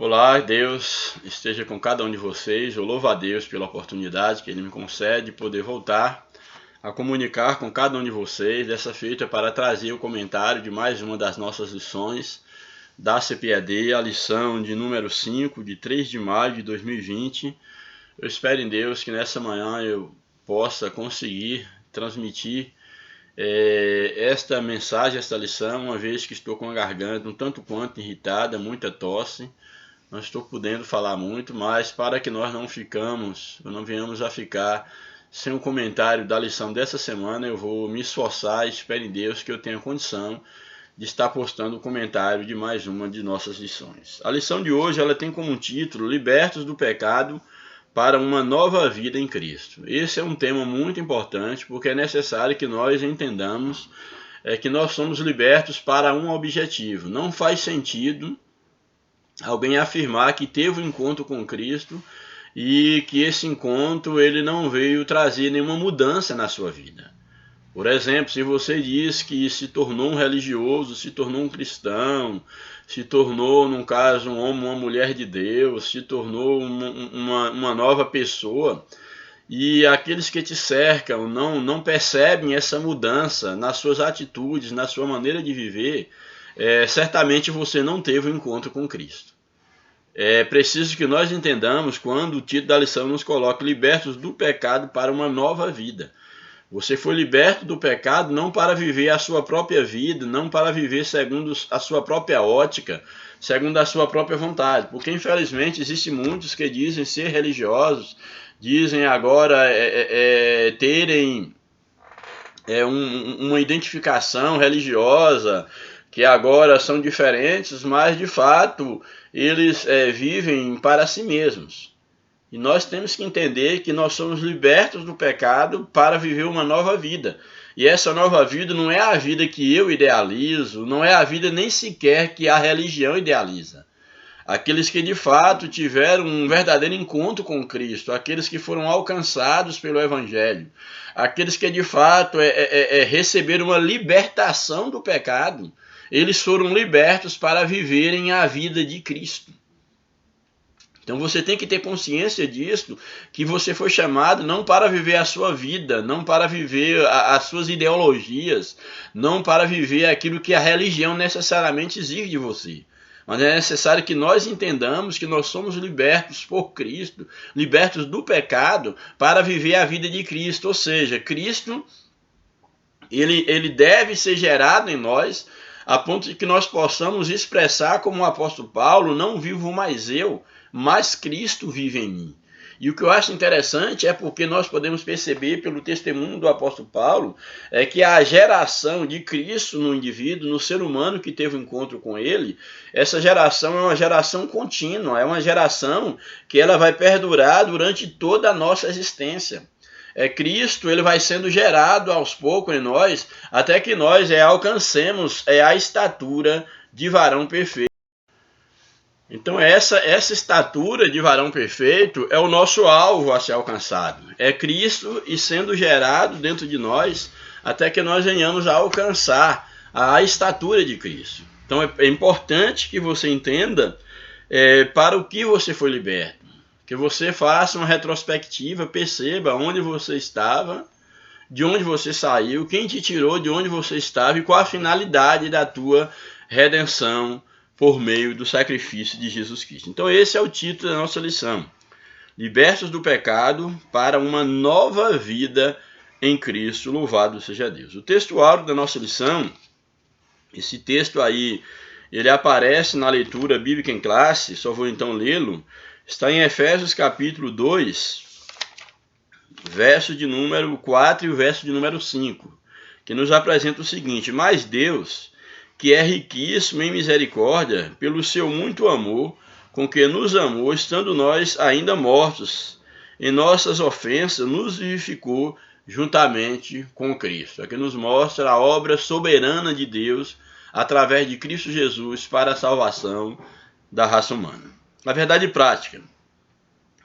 Olá, Deus esteja com cada um de vocês. Eu louvo a Deus pela oportunidade que Ele me concede de poder voltar a comunicar com cada um de vocês. Dessa feita para trazer o comentário de mais uma das nossas lições da CPAD, a lição de número 5, de 3 de maio de 2020. Eu espero em Deus que nessa manhã eu possa conseguir transmitir esta mensagem, esta lição, uma vez que estou com a garganta um tanto quanto irritada, muita tosse. Não estou podendo falar muito, mas para que nós não venhamos a ficar sem o comentário da lição dessa semana, eu vou me esforçar e espero em Deus que eu tenha condição de estar postando o comentário de mais uma de nossas lições. A lição de hoje ela tem como título Libertos do Pecado para uma Nova Vida em Cristo. Esse é um tema muito importante porque é necessário que nós entendamos que nós somos libertos para um objetivo. Não faz sentido alguém afirmar que teve um encontro com Cristo e que esse encontro ele não veio trazer nenhuma mudança na sua vida. Por exemplo, se você diz que se tornou um religioso, se tornou um cristão, se tornou, num caso, um homem, uma mulher de Deus, se tornou uma nova pessoa, e aqueles que te cercam não percebem essa mudança nas suas atitudes, na sua maneira de viver, certamente você não teve um encontro com Cristo. É preciso que nós entendamos quando o título da lição nos coloca libertos do pecado para uma nova vida. Você foi liberto do pecado não para viver a sua própria vida, não para viver segundo a sua própria ótica, segundo a sua própria vontade. Porque infelizmente existem muitos que dizem ser religiosos, dizem agora terem uma identificação religiosa, que agora são diferentes, mas de fato eles vivem para si mesmos. E nós temos que entender que nós somos libertos do pecado para viver uma nova vida. E essa nova vida não é a vida que eu idealizo, não é a vida nem sequer que a religião idealiza. Aqueles que de fato tiveram um verdadeiro encontro com Cristo, aqueles que foram alcançados pelo Evangelho, aqueles que de fato receberam uma libertação do pecado, eles foram libertos para viverem a vida de Cristo. Então você tem que ter consciência disso, que você foi chamado não para viver a sua vida, não para viver as suas ideologias, não para viver aquilo que a religião necessariamente exige de você. Mas é necessário que nós entendamos que nós somos libertos por Cristo, libertos do pecado, para viver a vida de Cristo. Ou seja, Cristo ele deve ser gerado em nós, a ponto de que nós possamos expressar como o apóstolo Paulo, não vivo mais eu, mas Cristo vive em mim. E o que eu acho interessante é porque nós podemos perceber pelo testemunho do apóstolo Paulo que a geração de Cristo no indivíduo, no ser humano que teve um encontro com ele, essa geração é uma geração contínua, é uma geração que ela vai perdurar durante toda a nossa existência. Cristo ele vai sendo gerado aos poucos em nós, até que nós alcancemos a estatura de varão perfeito. Então essa estatura de varão perfeito é o nosso alvo a ser alcançado. É Cristo e sendo gerado dentro de nós, até que nós venhamos a alcançar a estatura de Cristo. Então é importante que você entenda para o que você foi liberto. Que você faça uma retrospectiva, perceba onde você estava, de onde você saiu, quem te tirou de onde você estava e qual a finalidade da tua redenção por meio do sacrifício de Jesus Cristo. Então esse é o título da nossa lição. Libertos do pecado para uma nova vida em Cristo, louvado seja Deus. O texto áureo da nossa lição, esse texto aí, ele aparece na leitura bíblica em classe, só vou então lê-lo. Está em Efésios capítulo 2, verso de número 4 e o verso de número 5, que nos apresenta o seguinte: mas Deus, que é riquíssimo em misericórdia, pelo seu muito amor, com que nos amou, estando nós ainda mortos em nossas ofensas, nos vivificou juntamente com Cristo. Aqui nos mostra a obra soberana de Deus através de Cristo Jesus para a salvação da raça humana. Na verdade prática,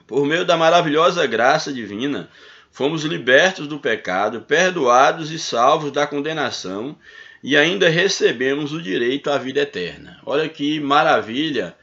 por meio da maravilhosa graça divina, fomos libertos do pecado, perdoados e salvos da condenação e ainda recebemos o direito à vida eterna. Olha que maravilha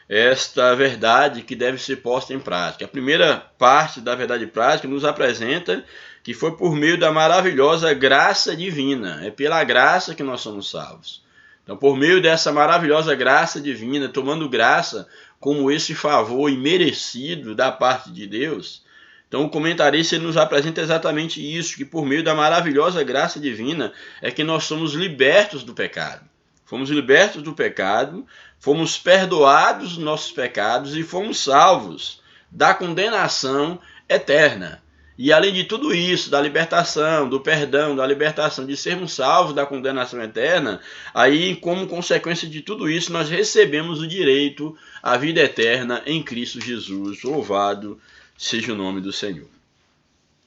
esta verdade que deve ser posta em prática. A primeira parte da verdade prática nos apresenta que foi por meio da maravilhosa graça divina. É pela graça que nós somos salvos. Então, por meio dessa maravilhosa graça divina, tomando graça como esse favor imerecido da parte de Deus, então o comentarista ele nos apresenta exatamente isso, que por meio da maravilhosa graça divina é que nós somos libertos do pecado. Fomos libertos do pecado, fomos perdoados dos nossos pecados e fomos salvos da condenação eterna. E além de tudo isso, da libertação, do perdão, da libertação, de sermos salvos da condenação eterna, aí como consequência de tudo isso, nós recebemos o direito à vida eterna em Cristo Jesus. Louvado seja o nome do Senhor.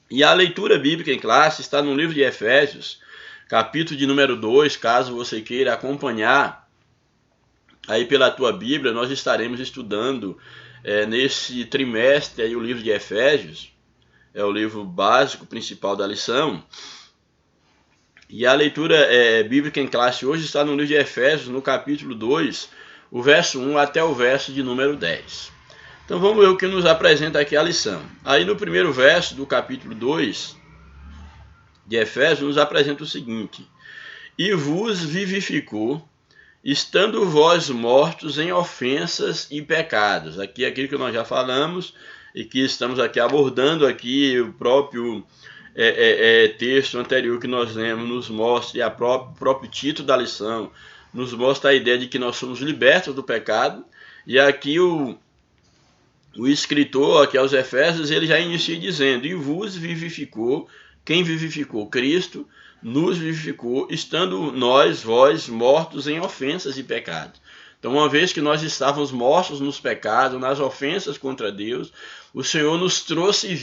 E a leitura bíblica em classe está no livro de Efésios, capítulo de número 2, caso você queira acompanhar aí pela tua Bíblia, nós estaremos estudando nesse trimestre aí o livro de Efésios, é o livro básico principal da lição. E a leitura bíblica em classe hoje está no livro de Efésios, no capítulo 2, o verso 1 até o verso de número 10. Então vamos ver o que nos apresenta aqui a lição. Aí no primeiro verso do capítulo 2 de Efésios nos apresenta o seguinte: e vos vivificou, estando vós mortos em ofensas e pecados. Aqui é aquilo que nós já falamos e que estamos aqui abordando aqui o próprio texto anterior que nós lemos nos mostra, e o próprio título da lição nos mostra a ideia de que nós somos libertos do pecado. E aqui o escritor aqui aos Efésios, ele já inicia dizendo: e vos vivificou. Quem vivificou? Cristo nos vivificou, estando vós, mortos em ofensas e pecados. Então, uma vez que nós estávamos mortos nos pecados, nas ofensas contra Deus, o Senhor nos trouxe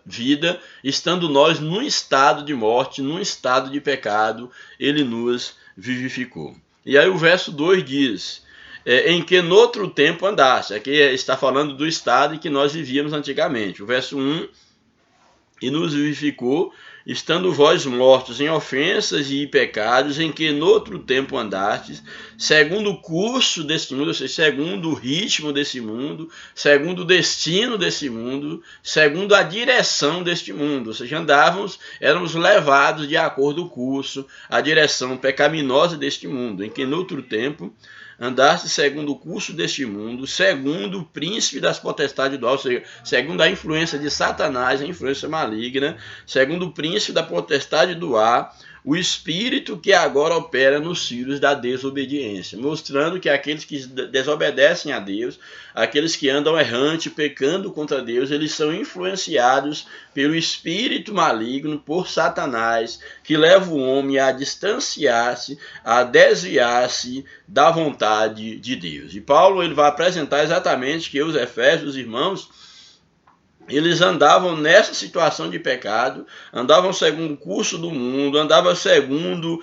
vida, estando nós num estado de morte, num estado de pecado, Ele nos vivificou. E aí o verso 2 diz: em que noutro tempo andaste. Aqui está falando do estado em que nós vivíamos antigamente. O verso 1, e nos vivificou, estando vós mortos em ofensas e pecados, em que noutro tempo andastes, segundo o curso deste mundo, ou seja, segundo o ritmo desse mundo, segundo o destino desse mundo, segundo a direção deste mundo. Ou seja, éramos levados de acordo com o curso, a direção pecaminosa deste mundo, em que noutro tempo andaste segundo o curso deste mundo, segundo o príncipe das potestades do alto, ou seja, segundo a influência de Satanás, a influência maligna, segundo o príncipe da potestade do ar, o espírito que agora opera nos filhos da desobediência, mostrando que aqueles que desobedecem a Deus, aqueles que andam errante, pecando contra Deus, eles são influenciados pelo espírito maligno, por Satanás, que leva o homem a distanciar-se, a desviar-se da vontade de Deus. E Paulo ele vai apresentar exatamente que os Efésios, os irmãos, eles andavam nessa situação de pecado, andavam segundo o curso do mundo, andavam segundo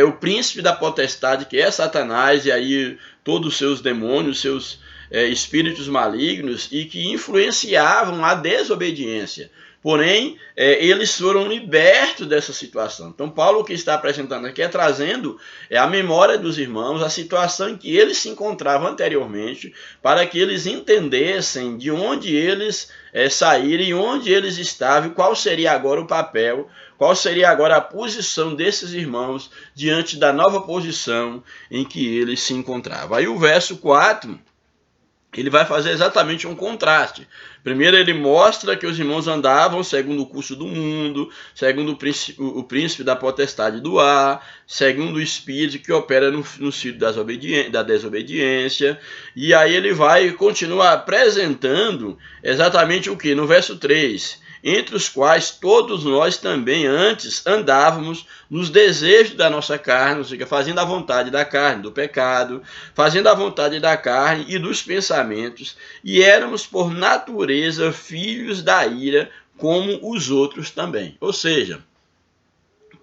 o príncipe da potestade, que é Satanás, e aí todos os seus demônios, seus espíritos malignos, e que influenciavam a desobediência. Porém, eles foram libertos dessa situação. Então, Paulo, o que está apresentando aqui é trazendo a memória dos irmãos, a situação em que eles se encontravam anteriormente, para que eles entendessem de onde eles saíram, e onde eles estavam, e qual seria agora o papel, qual seria agora a posição desses irmãos diante da nova posição em que eles se encontravam. Aí o verso 4... ele vai fazer exatamente um contraste. Primeiro ele mostra que os irmãos andavam segundo o curso do mundo, segundo o príncipe da potestade do ar, segundo o espírito que opera no filho da desobediência. E aí ele vai continuar apresentando exatamente o que? No verso 3... entre os quais todos nós também antes andávamos nos desejos da nossa carne, ou seja, fazendo a vontade da carne, do pecado, fazendo a vontade da carne e dos pensamentos, e éramos por natureza filhos da ira, como os outros também. Ou seja,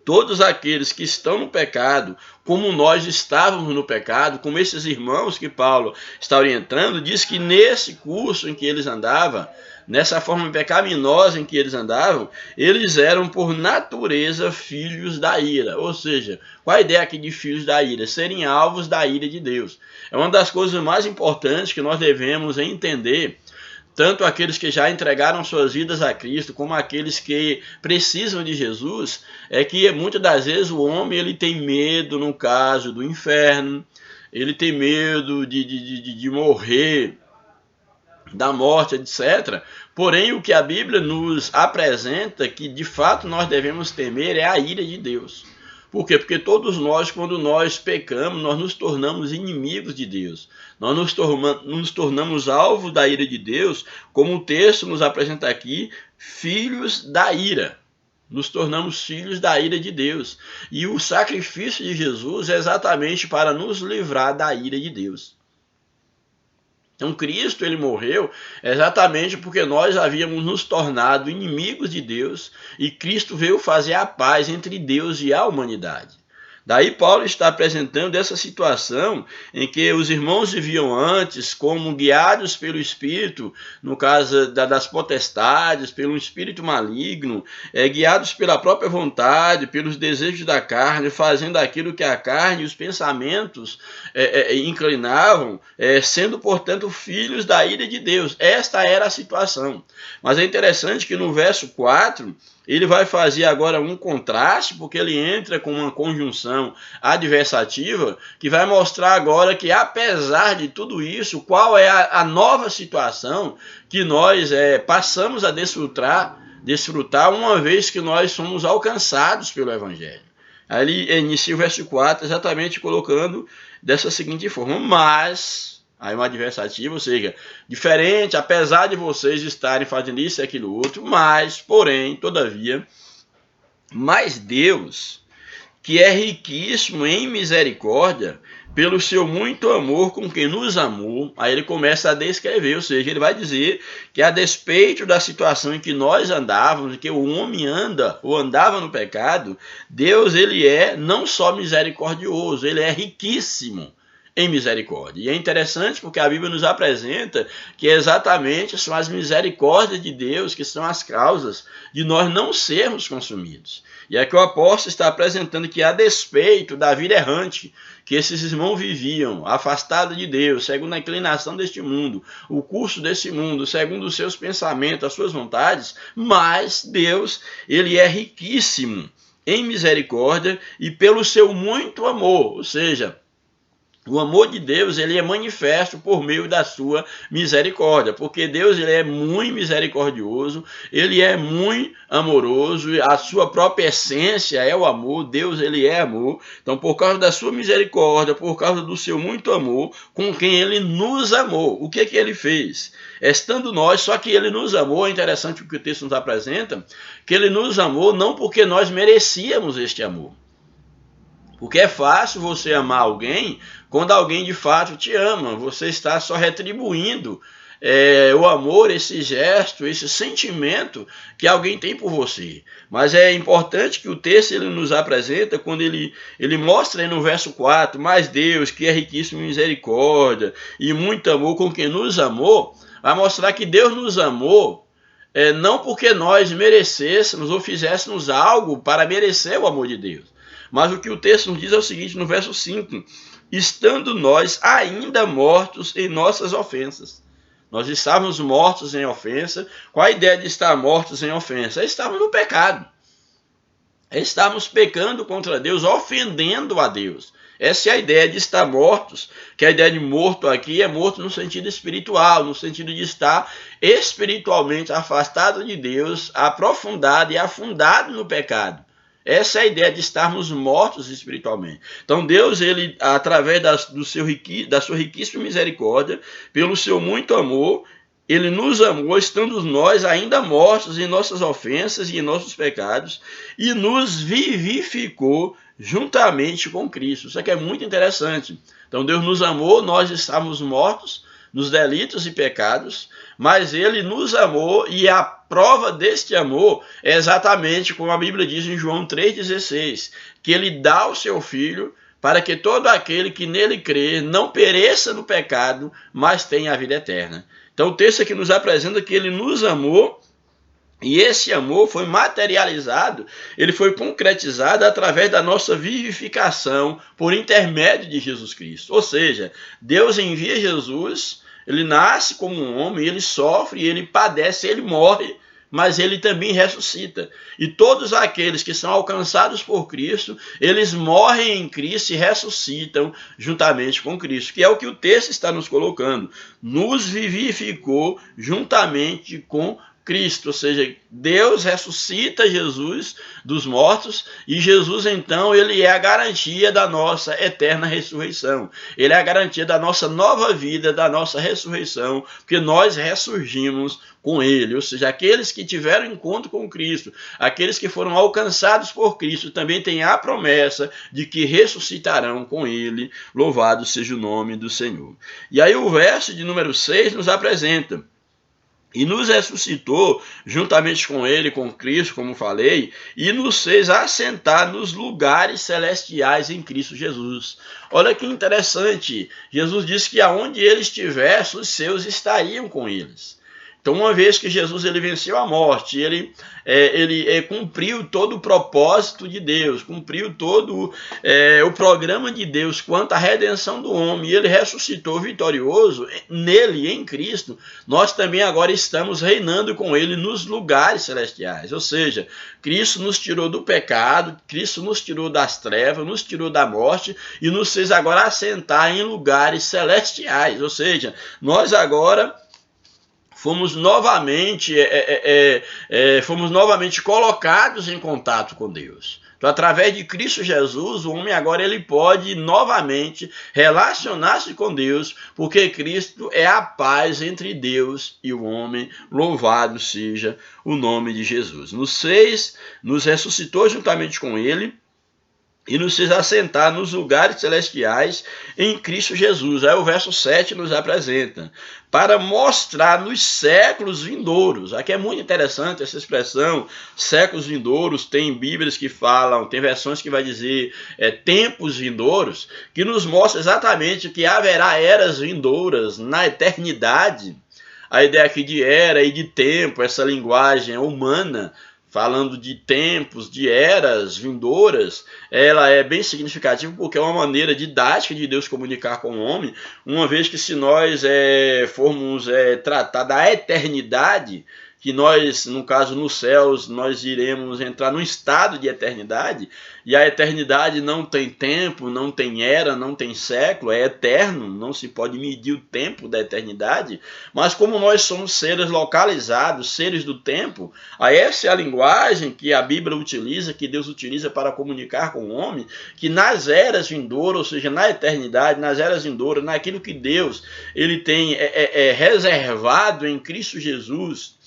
Todos aqueles que estão no pecado, como nós estávamos no pecado, como esses irmãos que Paulo está orientando, diz que nesse curso em que eles andavam, nessa forma pecaminosa em que eles andavam, eles eram por natureza filhos da ira. Ou seja, qual a ideia aqui de filhos da ira? Serem alvos da ira de Deus. É uma das coisas mais importantes que nós devemos entender, tanto aqueles que já entregaram suas vidas a Cristo, como aqueles que precisam de Jesus, é que muitas das vezes o homem ele tem medo, no caso do inferno, ele tem medo de morrer, da morte, etc. Porém, o que a Bíblia nos apresenta, que de fato nós devemos temer, é a ira de Deus. Por quê? Porque todos nós, quando nós pecamos, nós nos tornamos inimigos de Deus. Nós nos tornamos alvo da ira de Deus, como o texto nos apresenta aqui, filhos da ira. Nos tornamos filhos da ira de Deus. E o sacrifício de Jesus é exatamente para nos livrar da ira de Deus. Então Cristo ele morreu exatamente porque nós havíamos nos tornado inimigos de Deus e Cristo veio fazer a paz entre Deus e a humanidade. Daí Paulo está apresentando essa situação em que os irmãos viviam antes como guiados pelo Espírito, no caso das potestades, pelo espírito maligno, guiados pela própria vontade, pelos desejos da carne, fazendo aquilo que a carne e os pensamentos inclinavam, sendo, portanto, filhos da ira de Deus. Esta era a situação. Mas é interessante que no verso 4, ele vai fazer agora um contraste, porque ele entra com uma conjunção adversativa, que vai mostrar agora que, apesar de tudo isso, qual é a nova situação que nós passamos a desfrutar uma vez que nós somos alcançados pelo Evangelho. Aí ele inicia o verso 4 exatamente colocando dessa seguinte forma: mas... aí uma adversativa, ou seja, diferente, apesar de vocês estarem fazendo isso e aquilo outro, mas, porém, todavia, mas Deus, que é riquíssimo em misericórdia, pelo seu muito amor com quem nos amou, aí ele começa a descrever, ou seja, ele vai dizer que a despeito da situação em que nós andávamos, em que o homem anda ou andava no pecado, Deus ele é não só misericordioso, ele é riquíssimo em misericórdia. E é interessante porque a Bíblia nos apresenta que exatamente são as misericórdias de Deus que são as causas de nós não sermos consumidos. E é que o apóstolo está apresentando que, a despeito da vida errante que esses irmãos viviam, afastados de Deus, segundo a inclinação deste mundo, o curso desse mundo, segundo os seus pensamentos, as suas vontades, mas Deus, ele é riquíssimo em misericórdia e pelo seu muito amor, ou seja, o amor de Deus ele é manifesto por meio da sua misericórdia, porque Deus ele é muito misericordioso, ele é muito amoroso, a sua própria essência é o amor, Deus ele é amor. Então, por causa da sua misericórdia, por causa do seu muito amor, com quem ele nos amou, o que ele fez? Estando nós, só que ele nos amou, é interessante o que o texto nos apresenta, que ele nos amou não porque nós merecíamos este amor. Porque é fácil você amar alguém quando alguém de fato te ama. Você está só retribuindo o amor, esse gesto, esse sentimento que alguém tem por você. Mas é importante que o texto ele nos apresenta, quando ele mostra aí no verso 4, mas Deus, que é riquíssimo em misericórdia e muito amor com quem nos amou, vai mostrar que Deus nos amou não porque nós merecêssemos ou fizéssemos algo para merecer o amor de Deus. Mas o que o texto nos diz é o seguinte, no verso 5, estando nós ainda mortos em nossas ofensas. Nós estávamos mortos em ofensa. Qual a ideia de estar mortos em ofensa? Estávamos no pecado. Estávamos pecando contra Deus, ofendendo a Deus. Essa é a ideia de estar mortos, que a ideia de morto aqui é morto no sentido espiritual, no sentido de estar espiritualmente afastado de Deus, aprofundado e afundado no pecado. Essa é a ideia de estarmos mortos espiritualmente. Então Deus, ele, através da sua riquíssima misericórdia, pelo seu muito amor, ele nos amou, estando nós ainda mortos em nossas ofensas e em nossos pecados, e nos vivificou juntamente com Cristo. Isso aqui é muito interessante. Então Deus nos amou, nós estávamos mortos, nos delitos e pecados, mas ele nos amou, e a prova deste amor é exatamente como a Bíblia diz em João 3,16, que ele dá o seu Filho para que todo aquele que nele crê não pereça no pecado, mas tenha a vida eterna. Então o texto aqui nos apresenta que ele nos amou, e esse amor foi materializado, ele foi concretizado através da nossa vivificação por intermédio de Jesus Cristo. Ou seja, Deus envia Jesus, ele nasce como um homem, ele sofre, ele padece, ele morre, mas ele também ressuscita. E todos aqueles que são alcançados por Cristo, eles morrem em Cristo e ressuscitam juntamente com Cristo, que é o que o texto está nos colocando. Nos vivificou juntamente com Cristo, ou seja, Deus ressuscita Jesus dos mortos, e Jesus então ele é a garantia da nossa eterna ressurreição. Ele é a garantia da nossa nova vida, da nossa ressurreição, porque nós ressurgimos com ele, ou seja, aqueles que tiveram encontro com Cristo, aqueles que foram alcançados por Cristo, também têm a promessa de que ressuscitarão com ele. Louvado seja o nome do Senhor. E aí o verso de número 6 nos apresenta: e nos ressuscitou juntamente com ele, com Cristo, como falei, e nos fez assentar nos lugares celestiais em Cristo Jesus. Olha que interessante, Jesus disse que aonde ele estivesse, os seus estariam com eles. Então, uma vez que Jesus ele venceu a morte, ele cumpriu todo o propósito de Deus, cumpriu todo o programa de Deus quanto à redenção do homem, e ele ressuscitou vitorioso, nele, em Cristo, nós também agora estamos reinando com ele nos lugares celestiais. Ou seja, Cristo nos tirou do pecado, Cristo nos tirou das trevas, nos tirou da morte e nos fez agora assentar em lugares celestiais. Ou seja, nós agora fomos novamente colocados em contato com Deus. Então, através de Cristo Jesus, o homem agora ele pode novamente relacionar-se com Deus, porque Cristo é a paz entre Deus e o homem. Louvado seja o nome de Jesus. Nos ressuscitou juntamente com ele, e nos fez assentar nos lugares celestiais em Cristo Jesus. Aí o verso 7 nos apresenta: para mostrar nos séculos vindouros. Aqui é muito interessante essa expressão, séculos vindouros. Tem Bíblias que falam, tem versões que vai dizer tempos vindouros, que nos mostra exatamente que haverá eras vindouras na eternidade. A ideia aqui de era e de tempo, essa linguagem humana, falando de tempos, de eras vindouras, ela é bem significativa porque é uma maneira didática de Deus comunicar com o homem, uma vez que se nós formos tratar da eternidade, que nós, no caso nos céus, nós iremos entrar num estado de eternidade, e a eternidade não tem tempo, não tem era, não tem século, é eterno, não se pode medir o tempo da eternidade, mas como nós somos seres localizados, seres do tempo, essa é a linguagem que a Bíblia utiliza, que Deus utiliza para comunicar com o homem, que nas eras vindouras, ou seja, na eternidade, nas eras vindouras, naquilo que Deus ele tem reservado em Cristo Jesus,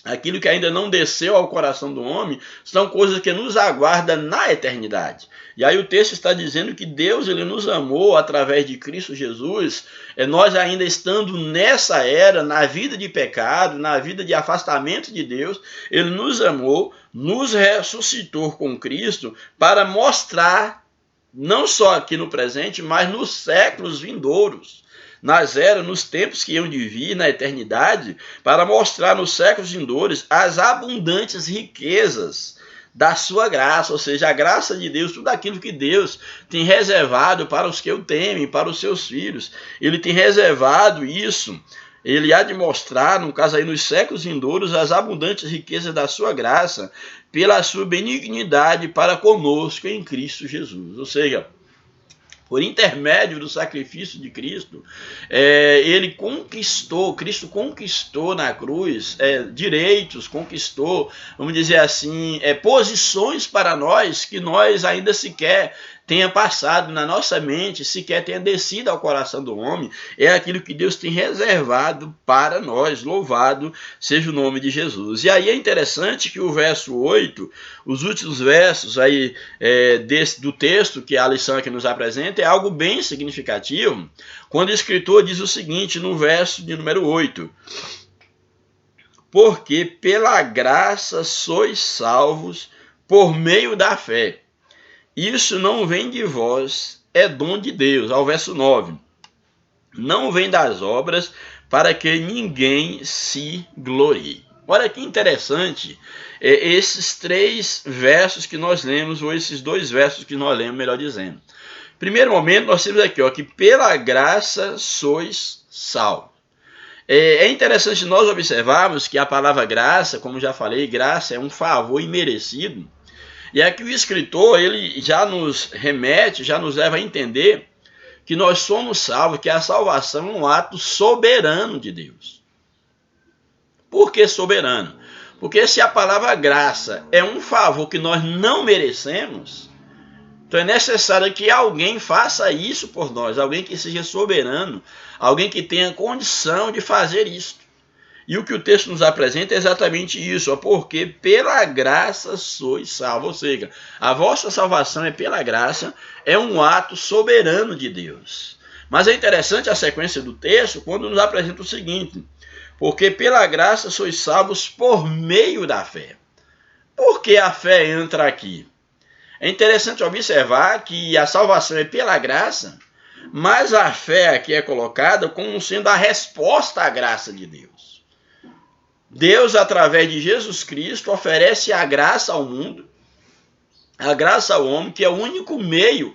aquilo que ainda não desceu ao coração do homem, são coisas que nos aguardam na eternidade. E aí o texto está dizendo que Deus ele nos amou através de Cristo Jesus, nós ainda estando nessa era, na vida de pecado, na vida de afastamento de Deus, ele nos amou, nos ressuscitou com Cristo para mostrar, não só aqui no presente, mas nos séculos vindouros, nas eras, nos tempos que iam de vir, na eternidade, para mostrar nos séculos vindouros as abundantes riquezas da sua graça, ou seja, a graça de Deus, tudo aquilo que Deus tem reservado para os que o temem, para os seus filhos. Ele tem reservado isso, ele há de mostrar, no caso aí, nos séculos vindouros, as abundantes riquezas da sua graça, pela sua benignidade para conosco em Cristo Jesus. Ou seja, por intermédio do sacrifício de Cristo, Cristo conquistou na cruz direitos, conquistou, vamos dizer assim, posições para nós que nós ainda sequer tenha passado na nossa mente, sequer tenha descido ao coração do homem, é aquilo que Deus tem reservado para nós. Louvado seja o nome de Jesus. E aí é interessante que o verso 8, os últimos versos aí do texto que a lição aqui nos apresenta, é algo bem significativo, quando o escritor diz o seguinte no verso de número 8: porque pela graça sois salvos por meio da fé. Isso não vem de vós, é dom de Deus. Ao verso 9. Não vem das obras, para que ninguém se glorie. Olha que interessante esses 3 versos que nós lemos, ou esses 2 versos que nós lemos, melhor dizendo. Primeiro momento, nós temos aqui, que pela graça sois salvos. É interessante nós observarmos que a palavra graça, como já falei, graça é um favor imerecido. E aqui o escritor, ele já nos remete, já nos leva a entender que nós somos salvos, que a salvação é um ato soberano de Deus. Por que soberano? Porque se a palavra graça é um favor que nós não merecemos, então é necessário que alguém faça isso por nós, alguém que seja soberano, alguém que tenha condição de fazer isso. E o que o texto nos apresenta é exatamente isso, porque pela graça sois salvos. Ou seja, a vossa salvação é pela graça, é um ato soberano de Deus. Mas é interessante a sequência do texto quando nos apresenta o seguinte: porque pela graça sois salvos por meio da fé. Por que a fé entra aqui? É interessante observar que a salvação é pela graça, mas a fé aqui é colocada como sendo a resposta à graça de Deus. Deus, através de Jesus Cristo, oferece a graça ao mundo, a graça ao homem, que é o único meio,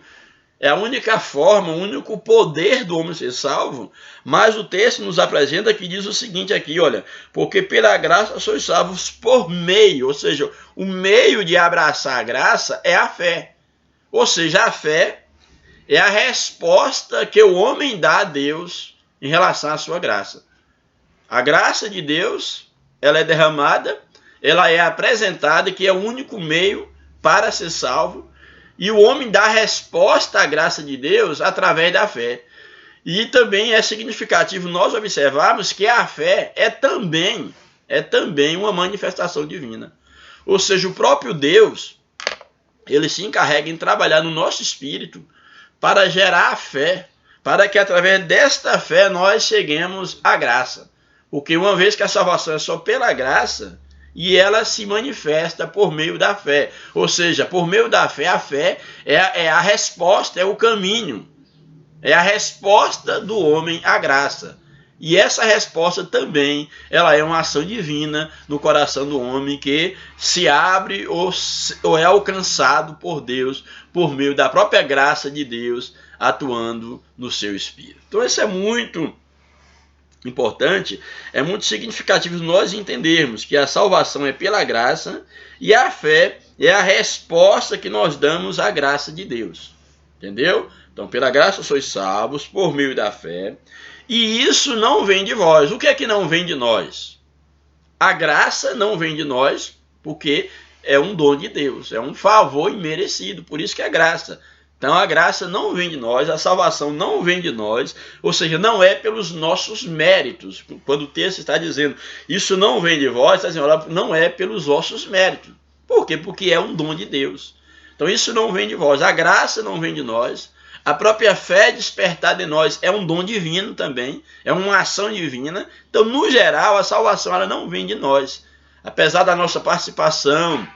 é a única forma, o único poder do homem ser salvo. Mas o texto nos apresenta que diz o seguinte aqui, olha: porque pela graça sois salvos por meio, ou seja, o meio de abraçar a graça é a fé. Ou seja, a fé é a resposta que o homem dá a Deus em relação à sua graça. A graça de Deus, ela é derramada, ela é apresentada, que é o único meio para ser salvo, e o homem dá resposta à graça de Deus através da fé. E também é significativo nós observarmos que a fé é também uma manifestação divina. Ou seja, o próprio Deus, ele se encarrega em trabalhar no nosso espírito para gerar a fé, para que através desta fé nós cheguemos à graça. Porque uma vez que a salvação é só pela graça, e ela se manifesta por meio da fé. Ou seja, por meio da fé, a fé é a resposta, é o caminho. É a resposta do homem à graça. E essa resposta também, ela é uma ação divina no coração do homem que se abre ou é alcançado por Deus, por meio da própria graça de Deus atuando no seu espírito. Então isso é muito importante, é muito significativo nós entendermos que a salvação é pela graça e a fé é a resposta que nós damos à graça de Deus. Entendeu? Então, pela graça sois salvos por meio da fé, e isso não vem de vós. O que é que não vem de nós? A graça não vem de nós, porque é um dom de Deus, é um favor imerecido, por isso que é graça. Então a graça não vem de nós, a salvação não vem de nós, ou seja, não é pelos nossos méritos. Quando o texto está dizendo, isso não vem de vós, está dizendo, não é pelos vossos méritos. Por quê? Porque é um dom de Deus. Então isso não vem de vós, a graça não vem de nós, a própria fé despertada em nós é um dom divino também, é uma ação divina. Então, no geral, a salvação ela não vem de nós. Apesar da nossa participação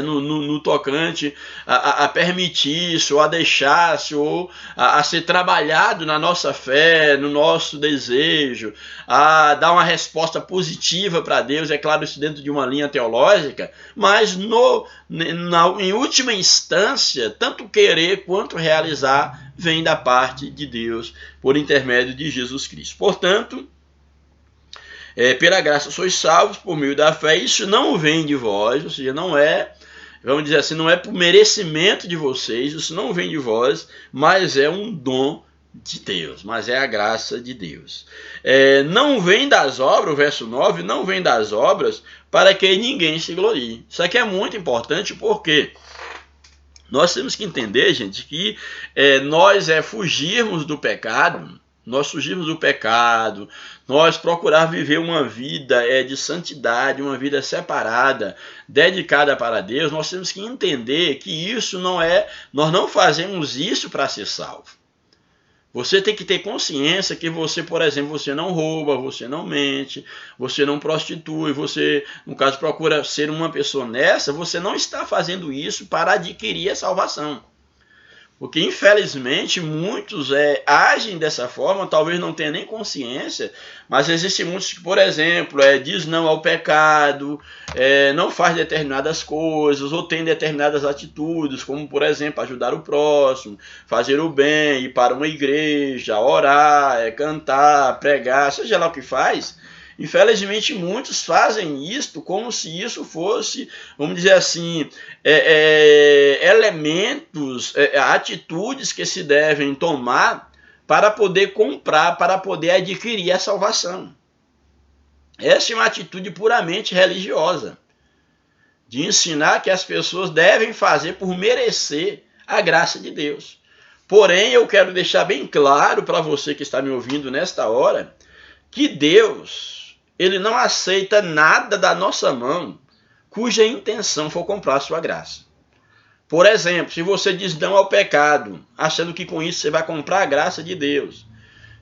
no tocante a permitir-se, ou a deixar-se, ou a ser trabalhado na nossa fé, no nosso desejo, a dar uma resposta positiva para Deus, é claro, isso dentro de uma linha teológica, mas em última instância, tanto querer quanto realizar vem da parte de Deus, por intermédio de Jesus Cristo. Portanto, pela graça sois salvos por meio da fé, isso não vem de vós, ou seja, não é, vamos dizer assim, não é por merecimento de vocês, isso não vem de vós, mas é um dom de Deus, mas é a graça de Deus. Não vem das obras, o verso 9, não vem das obras para que ninguém se glorie. Isso aqui é muito importante, porque Nós temos que entender, gente, que nós fugirmos do pecado, nós procurar viver uma vida de santidade, uma vida separada, dedicada para Deus, nós temos que entender que isso nós não fazemos isso para ser salvo. Você tem que ter consciência que você, por exemplo, você não rouba, você não mente, você não prostitui, você, no caso, procura ser uma pessoa honesta, você não está fazendo isso para adquirir a salvação. Porque, infelizmente, muitos agem dessa forma, talvez não tenham nem consciência, mas existem muitos que, por exemplo, diz não ao pecado, não faz determinadas coisas, ou tem determinadas atitudes, como, por exemplo, ajudar o próximo, fazer o bem, ir para uma igreja, orar, cantar, pregar, seja lá o que faz. Infelizmente, muitos fazem isto como se isso fosse, vamos dizer assim, elementos, atitudes que se devem tomar para poder comprar, para poder adquirir a salvação. Essa é uma atitude puramente religiosa, de ensinar que as pessoas devem fazer por merecer a graça de Deus. Porém, eu quero deixar bem claro para você que está me ouvindo nesta hora, que Deus, Ele não aceita nada da nossa mão cuja intenção for comprar a sua graça. Por exemplo, se você diz não ao pecado, achando que com isso você vai comprar a graça de Deus.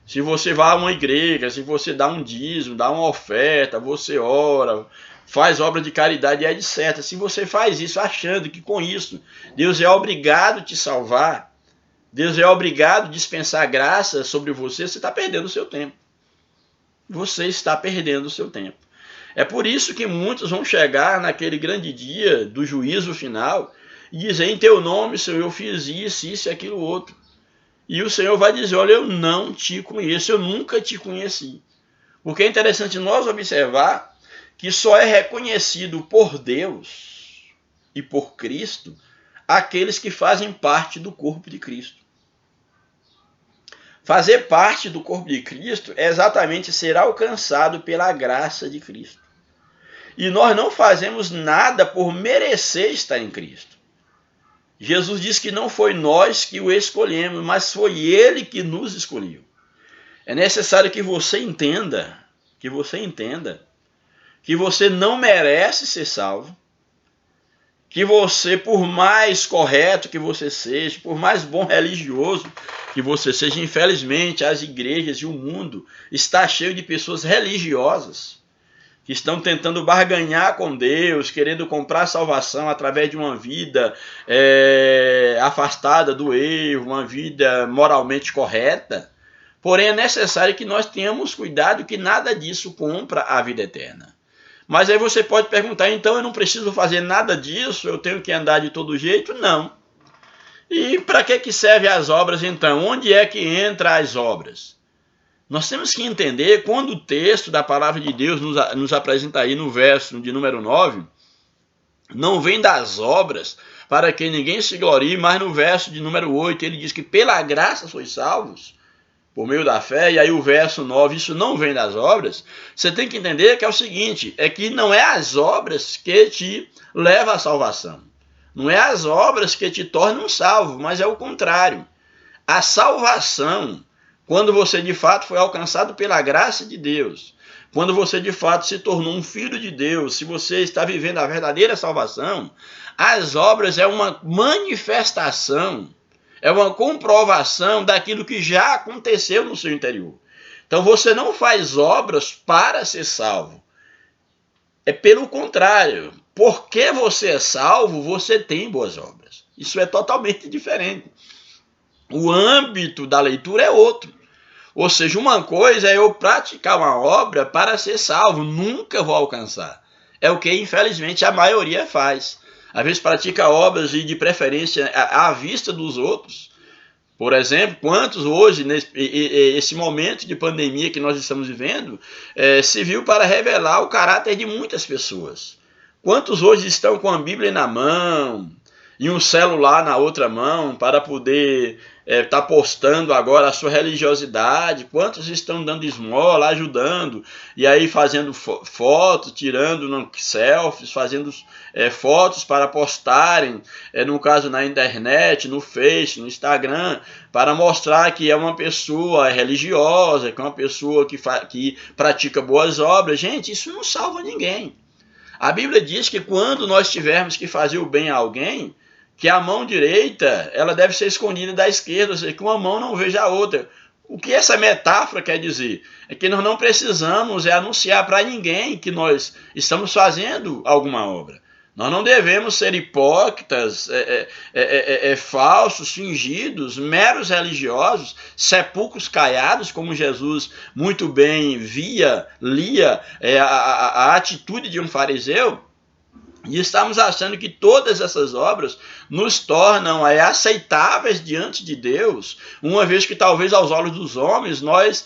Se você vai a uma igreja, se você dá um dízimo, dá uma oferta, você ora, faz obra de caridade, etc. Se você faz isso achando que com isso Deus é obrigado a te salvar, Deus é obrigado a dispensar graça sobre você, você está perdendo o seu tempo. Você está perdendo o seu tempo. É por isso que muitos vão chegar naquele grande dia do juízo final e dizer, em teu nome, Senhor, eu fiz isso e aquilo outro. E o Senhor vai dizer, olha, eu não te conheço, eu nunca te conheci. Porque é interessante nós observar que só é reconhecido por Deus e por Cristo aqueles que fazem parte do corpo de Cristo. Fazer parte do corpo de Cristo é exatamente ser alcançado pela graça de Cristo. E nós não fazemos nada por merecer estar em Cristo. Jesus disse que não foi nós que o escolhemos, mas foi Ele que nos escolheu. É necessário que você entenda que você não merece ser salvo, que você, por mais correto que você seja, por mais bom religioso que você seja, infelizmente, as igrejas e o mundo está cheio de pessoas religiosas que estão tentando barganhar com Deus, querendo comprar salvação através de uma vida afastada do erro, uma vida moralmente correta. Porém, é necessário que nós tenhamos cuidado que nada disso compra a vida eterna. Mas aí você pode perguntar, então eu não preciso fazer nada disso, eu tenho que andar de todo jeito? Não. E para que servem as obras então? Onde é que entram as obras? Nós temos que entender, quando o texto da palavra de Deus nos apresenta aí no verso de número 9, não vem das obras para que ninguém se glorie, mas no verso de número 8 ele diz que pela graça sois salvos, por meio da fé, e aí o verso 9, isso não vem das obras. Você tem que entender que é o seguinte, é que não é as obras que te levam à salvação. Não é as obras que te tornam salvo, mas é o contrário. A salvação, quando você de fato foi alcançado pela graça de Deus, quando você de fato se tornou um filho de Deus, se você está vivendo a verdadeira salvação, as obras é uma manifestação, é uma comprovação daquilo que já aconteceu no seu interior. Então você não faz obras para ser salvo. É pelo contrário. Porque você é salvo, você tem boas obras. Isso é totalmente diferente. O âmbito da leitura é outro. Ou seja, uma coisa é eu praticar uma obra para ser salvo. Nunca vou alcançar. É o que, infelizmente, a maioria faz. Às vezes pratica obras e de preferência à vista dos outros. Por exemplo, quantos hoje, nesse momento de pandemia que nós estamos vivendo, se viu para revelar o caráter de muitas pessoas. Quantos hoje estão com a Bíblia na mão e um celular na outra mão para poder está postando agora a sua religiosidade, quantos estão dando esmola, ajudando, e aí fazendo fotos, tirando selfies, fazendo fotos para postarem, no caso na internet, no Face, no Instagram, para mostrar que é uma pessoa religiosa, que é uma pessoa que pratica boas obras. Gente, isso não salva ninguém. A Bíblia diz que quando nós tivermos que fazer o bem a alguém, que a mão direita ela deve ser escondida da esquerda, ou seja, que uma mão não veja a outra. O que essa metáfora quer dizer? É que nós não precisamos anunciar para ninguém que nós estamos fazendo alguma obra. Nós não devemos ser hipócritas, falsos, fingidos, meros religiosos, sepulcros caiados, como Jesus muito bem lia a atitude de um fariseu, e estamos achando que todas essas obras nos tornam aceitáveis diante de Deus, uma vez que talvez aos olhos dos homens nós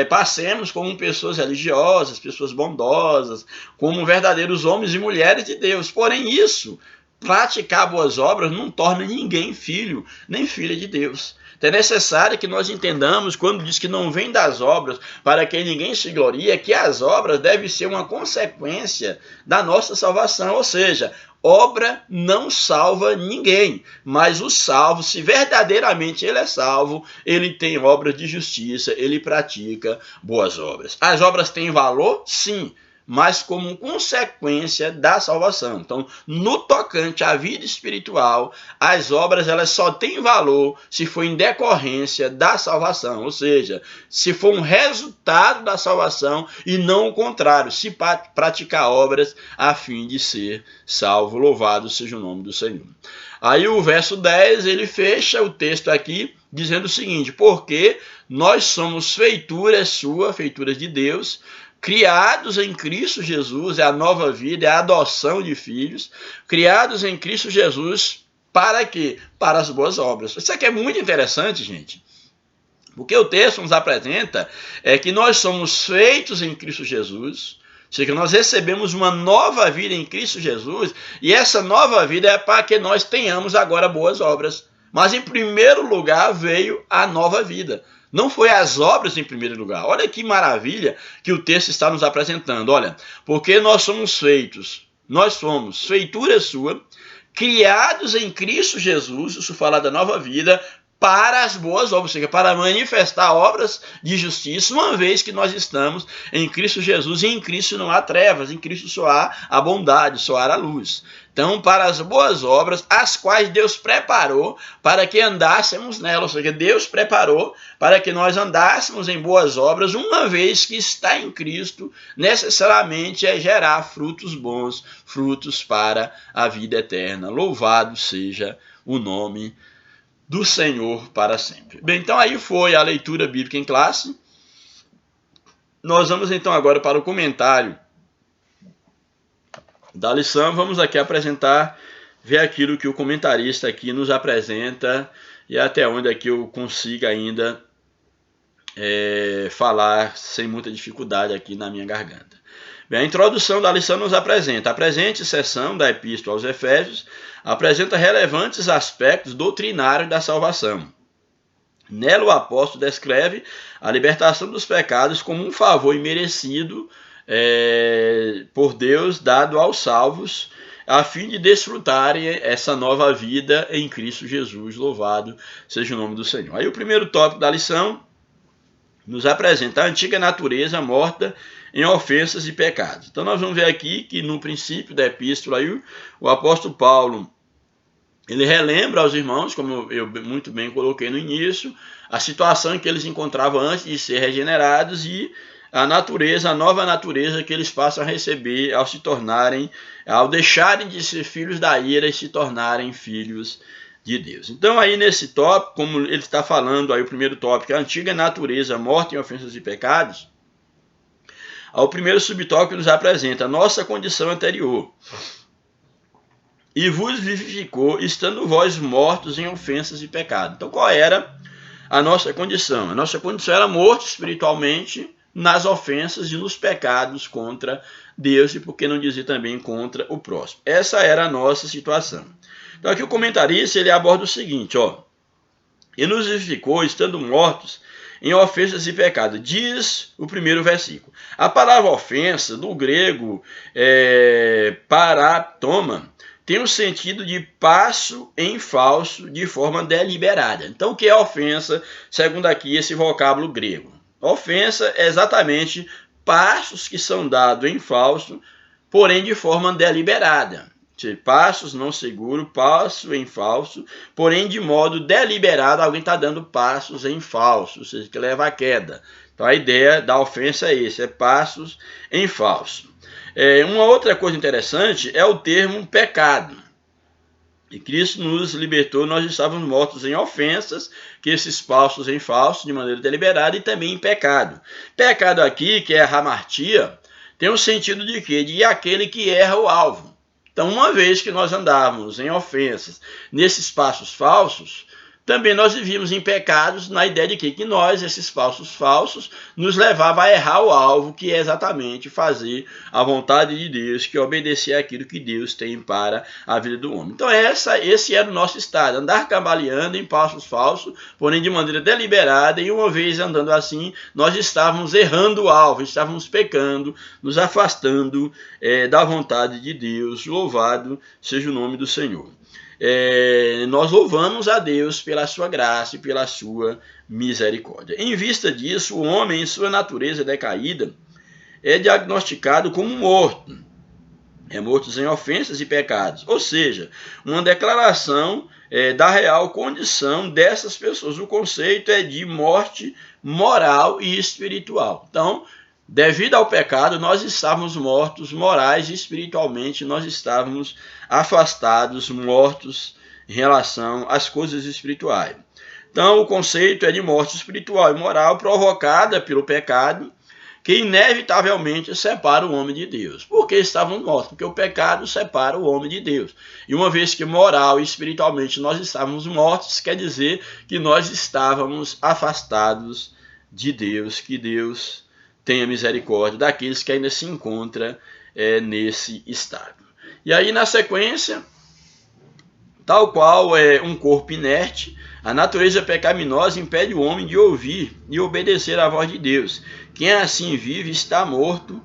passemos como pessoas religiosas, pessoas bondosas, como verdadeiros homens e mulheres de Deus. Porém isso, praticar boas obras, não torna ninguém filho nem filha de Deus. É necessário que nós entendamos, quando diz que não vem das obras para que ninguém se glorie, que as obras devem ser uma consequência da nossa salvação. Ou seja, obra não salva ninguém, mas o salvo, se verdadeiramente ele é salvo, ele tem obras de justiça, ele pratica boas obras. As obras têm valor? Sim, mas como consequência da salvação. Então, no tocante à vida espiritual, as obras elas só têm valor se for em decorrência da salvação, ou seja, se for um resultado da salvação e não o contrário, se praticar obras a fim de ser salvo. Louvado seja o nome do Senhor. Aí o verso 10, ele fecha o texto aqui dizendo o seguinte: porque nós somos feituras sua, feituras de Deus, criados em Cristo Jesus, é a nova vida, é a adoção de filhos, criados em Cristo Jesus, para quê? Para as boas obras. Isso aqui é muito interessante, gente, porque o texto nos apresenta que nós somos feitos em Cristo Jesus, ou seja, que nós recebemos uma nova vida em Cristo Jesus, e essa nova vida é para que nós tenhamos agora boas obras. Mas em primeiro lugar veio a nova vida. Não foi as obras em primeiro lugar. Olha que maravilha que o texto está nos apresentando. Olha, porque nós somos feitura sua, criados em Cristo Jesus, isso fala da nova vida, para as boas obras, ou seja, para manifestar obras de justiça, uma vez que nós estamos em Cristo Jesus, e em Cristo não há trevas, em Cristo só há a bondade, só há a luz. Então, para as boas obras, as quais Deus preparou para que andássemos nelas, ou seja, Deus preparou para que nós andássemos em boas obras, uma vez que está em Cristo, necessariamente é gerar frutos bons, frutos para a vida eterna. Louvado seja o nome do Senhor para sempre. Bem, então aí foi a leitura bíblica em classe. Nós vamos então agora para o comentário da lição. Vamos aqui ver aquilo que o comentarista aqui nos apresenta e até onde aqui eu consiga ainda falar sem muita dificuldade aqui na minha garganta. Bem, a introdução da lição nos apresenta a presente seção da Epístola aos Efésios, apresenta relevantes aspectos doutrinários da salvação. Nela o apóstolo descreve a libertação dos pecados como um favor imerecido por Deus dado aos salvos, a fim de desfrutarem essa nova vida em Cristo Jesus. Louvado seja o nome do Senhor. Aí o primeiro tópico da lição nos apresenta a antiga natureza morta em ofensas e pecados. Então nós vamos ver aqui que no princípio da epístola aí, o apóstolo Paulo ele relembra aos irmãos, como eu muito bem coloquei no início, a situação em que eles encontravam antes de ser regenerados e a nova natureza que eles passam a receber ao deixarem de ser filhos da ira e se tornarem filhos de Deus. Então aí nesse tópico, como ele está falando aí o primeiro tópico, a antiga natureza morta em ofensas e pecados, ao primeiro subtópico nos apresenta a nossa condição anterior. E vos vivificou, estando vós mortos em ofensas e pecados. Então qual era a nossa condição? A nossa condição era morto espiritualmente nas ofensas e nos pecados contra Deus, e por que não dizer também contra o próximo. Essa era a nossa situação. Então aqui o comentarista ele aborda o seguinte, e nos vivificou, estando mortos em ofensas e pecados. Diz o primeiro versículo. A palavra ofensa, do grego paratoma, tem o sentido de passo em falso de forma deliberada. Então, o que é ofensa, segundo aqui esse vocábulo grego? Ofensa é exatamente passos que são dados em falso, porém de forma deliberada. Passos não seguros, passo em falso, porém de modo deliberado alguém está dando passos em falso, ou seja, que leva à queda. Então a ideia da ofensa é esse, é passos em falso. Uma outra coisa interessante é o termo pecado. E Cristo nos libertou, nós estávamos mortos em ofensas, que esses passos em falso, de maneira deliberada, e também em pecado. Pecado aqui, que é a hamartia, tem o sentido de quê? De aquele que erra o alvo. Então, uma vez que nós andávamos em ofensas, nesses passos falsos, também nós vivíamos em pecados na ideia de que nós, esses falsos, nos levava a errar o alvo, que é exatamente fazer a vontade de Deus, que é obedecer àquilo que Deus tem para a vida do homem. Então esse era o nosso estado, andar cambaleando em passos falsos, porém de maneira deliberada, e uma vez andando assim, nós estávamos errando o alvo, estávamos pecando, nos afastando da vontade de Deus. Louvado seja o nome do Senhor. Nós louvamos a Deus pela sua graça e pela sua misericórdia. Em vista disso, o homem, em sua natureza decaída, é diagnosticado como morto. Mortos em ofensas e pecados. Ou seja, uma declaração da real condição dessas pessoas. O conceito é de morte moral e espiritual. Então, devido ao pecado, nós estávamos mortos morais e espiritualmente, nós estávamos afastados, mortos em relação às coisas espirituais. Então, o conceito é de morte espiritual e moral provocada pelo pecado, que inevitavelmente separa o homem de Deus. Por que estavam mortos? Porque o pecado separa o homem de Deus. E uma vez que moral e espiritualmente nós estávamos mortos, quer dizer que nós estávamos afastados de Deus, que Deus tenha misericórdia daqueles que ainda se encontram nesse estado. E aí, na sequência, tal qual um corpo inerte, a natureza pecaminosa impede o homem de ouvir e obedecer à voz de Deus. Quem assim vive está morto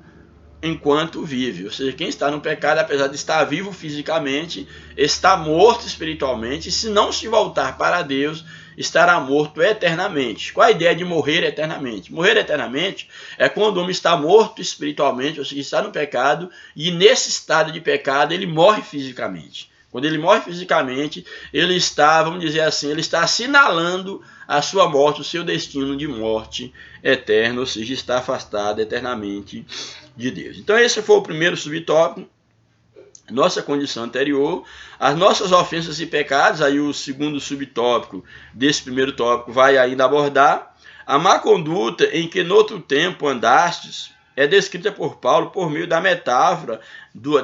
enquanto vive. Ou seja, quem está no pecado, apesar de estar vivo fisicamente, está morto espiritualmente, e se não se voltar para Deus, estará morto eternamente. Qual a ideia de morrer eternamente? Morrer eternamente é quando o homem está morto espiritualmente, ou seja, está no pecado, e nesse estado de pecado ele morre fisicamente. Quando ele morre fisicamente, ele está, vamos dizer assim, ele está assinalando a sua morte, o seu destino de morte eterna, ou seja, está afastado eternamente de Deus. Então esse foi o primeiro subtópico, nossa condição anterior, as nossas ofensas e pecados. Aí o segundo subtópico desse primeiro tópico vai ainda abordar a má conduta em que no outro tempo andastes, é descrita por Paulo por meio da metáfora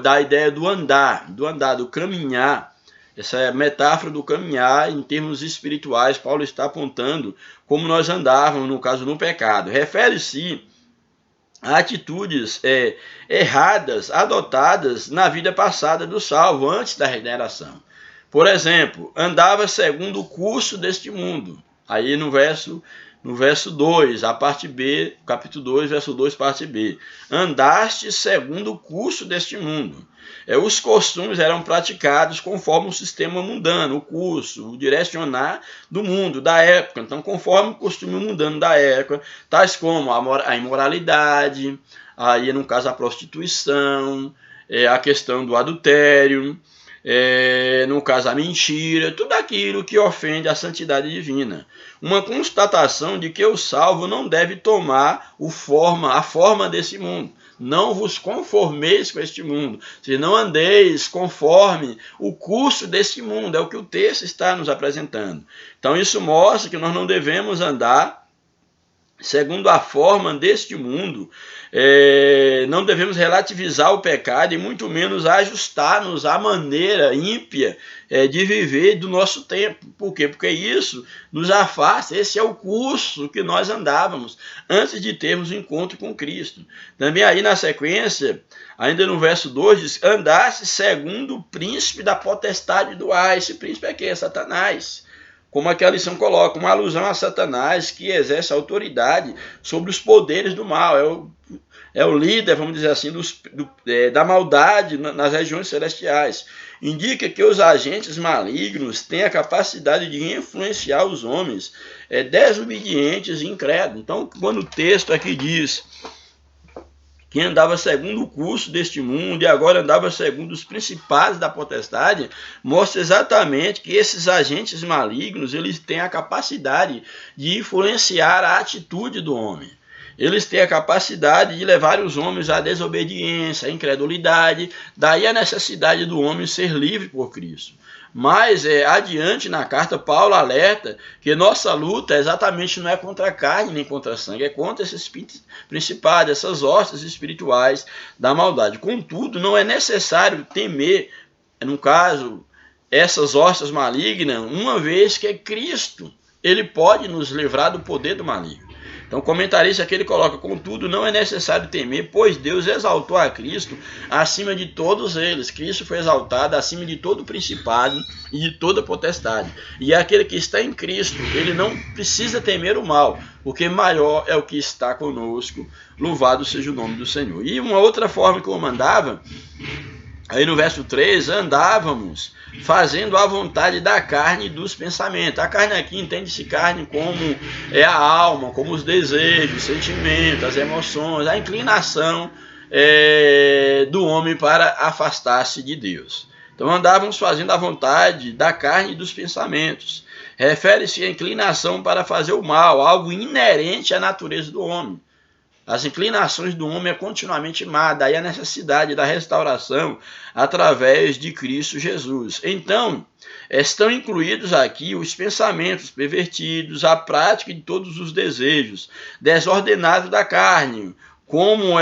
da ideia do andar, do caminhar. Essa é a metáfora do caminhar em termos espirituais. Paulo está apontando como nós andávamos, no caso, no pecado. Refere-se a atitudes erradas adotadas na vida passada do salvo, antes da regeneração. Por exemplo, andava segundo o curso deste mundo. Aí no verso 2, a parte B, capítulo 2, verso 2, parte B. Andaste segundo o curso deste mundo. Os costumes eram praticados conforme o sistema mundano, o curso, o direcionar do mundo, da época. Então, conforme o costume mundano da época, tais como a imoralidade, aí no caso a prostituição, a questão do adultério, no caso a mentira, tudo aquilo que ofende a santidade divina. Uma constatação de que o salvo não deve tomar a forma desse mundo. Não vos conformeis com este mundo, se não andeis conforme o curso deste mundo, é o que o texto está nos apresentando. Então isso mostra que nós não devemos andar segundo a forma deste mundo, não devemos relativizar o pecado e muito menos ajustar-nos à maneira ímpia de viver do nosso tempo. Por quê? Porque isso nos afasta. Esse é o curso que nós andávamos antes de termos o encontro com Cristo. Também aí na sequência, ainda no verso 2, diz: andaste segundo o príncipe da potestade do ar. Esse príncipe é quem? É Satanás. como aquela lição coloca, uma alusão a Satanás que exerce autoridade sobre os poderes do mal. É o líder, vamos dizer assim, da maldade nas regiões celestiais. Indica que os agentes malignos têm a capacidade de influenciar os homens desobedientes e incrédulos. Então, quando o texto aqui diz que andava segundo o curso deste mundo e agora andava segundo os principados da potestade, mostra exatamente que esses agentes malignos, eles têm a capacidade de influenciar a atitude do homem. Eles têm a capacidade de levar os homens à desobediência, à incredulidade, daí a necessidade do homem ser livre por Cristo. Mas adiante na carta, Paulo alerta que nossa luta exatamente não é contra a carne nem contra a sangue, é contra esses principados, essas hostes espirituais da maldade. Contudo, não é necessário temer, no caso, essas hostes malignas, uma vez que é Cristo, ele pode nos livrar do poder do maligno. Então o comentarista aqui ele coloca, contudo, não é necessário temer, pois Deus exaltou a Cristo acima de todos eles. Cristo foi exaltado acima de todo principado e de toda potestade. E aquele que está em Cristo, ele não precisa temer o mal, porque maior é o que está conosco. Louvado seja o nome do Senhor. E uma outra forma que eu mandava, aí no verso 3, andávamos fazendo a vontade da carne e dos pensamentos. A carne aqui entende-se carne como a alma, como os desejos, sentimentos, as emoções, a inclinação do homem para afastar-se de Deus. Então andávamos fazendo a vontade da carne e dos pensamentos. Refere-se à inclinação para fazer o mal, algo inerente à natureza do homem. As inclinações do homem é continuamente má, daí a necessidade da restauração através de Cristo Jesus. Então, estão incluídos aqui os pensamentos pervertidos, a prática de todos os desejos desordenados da carne, como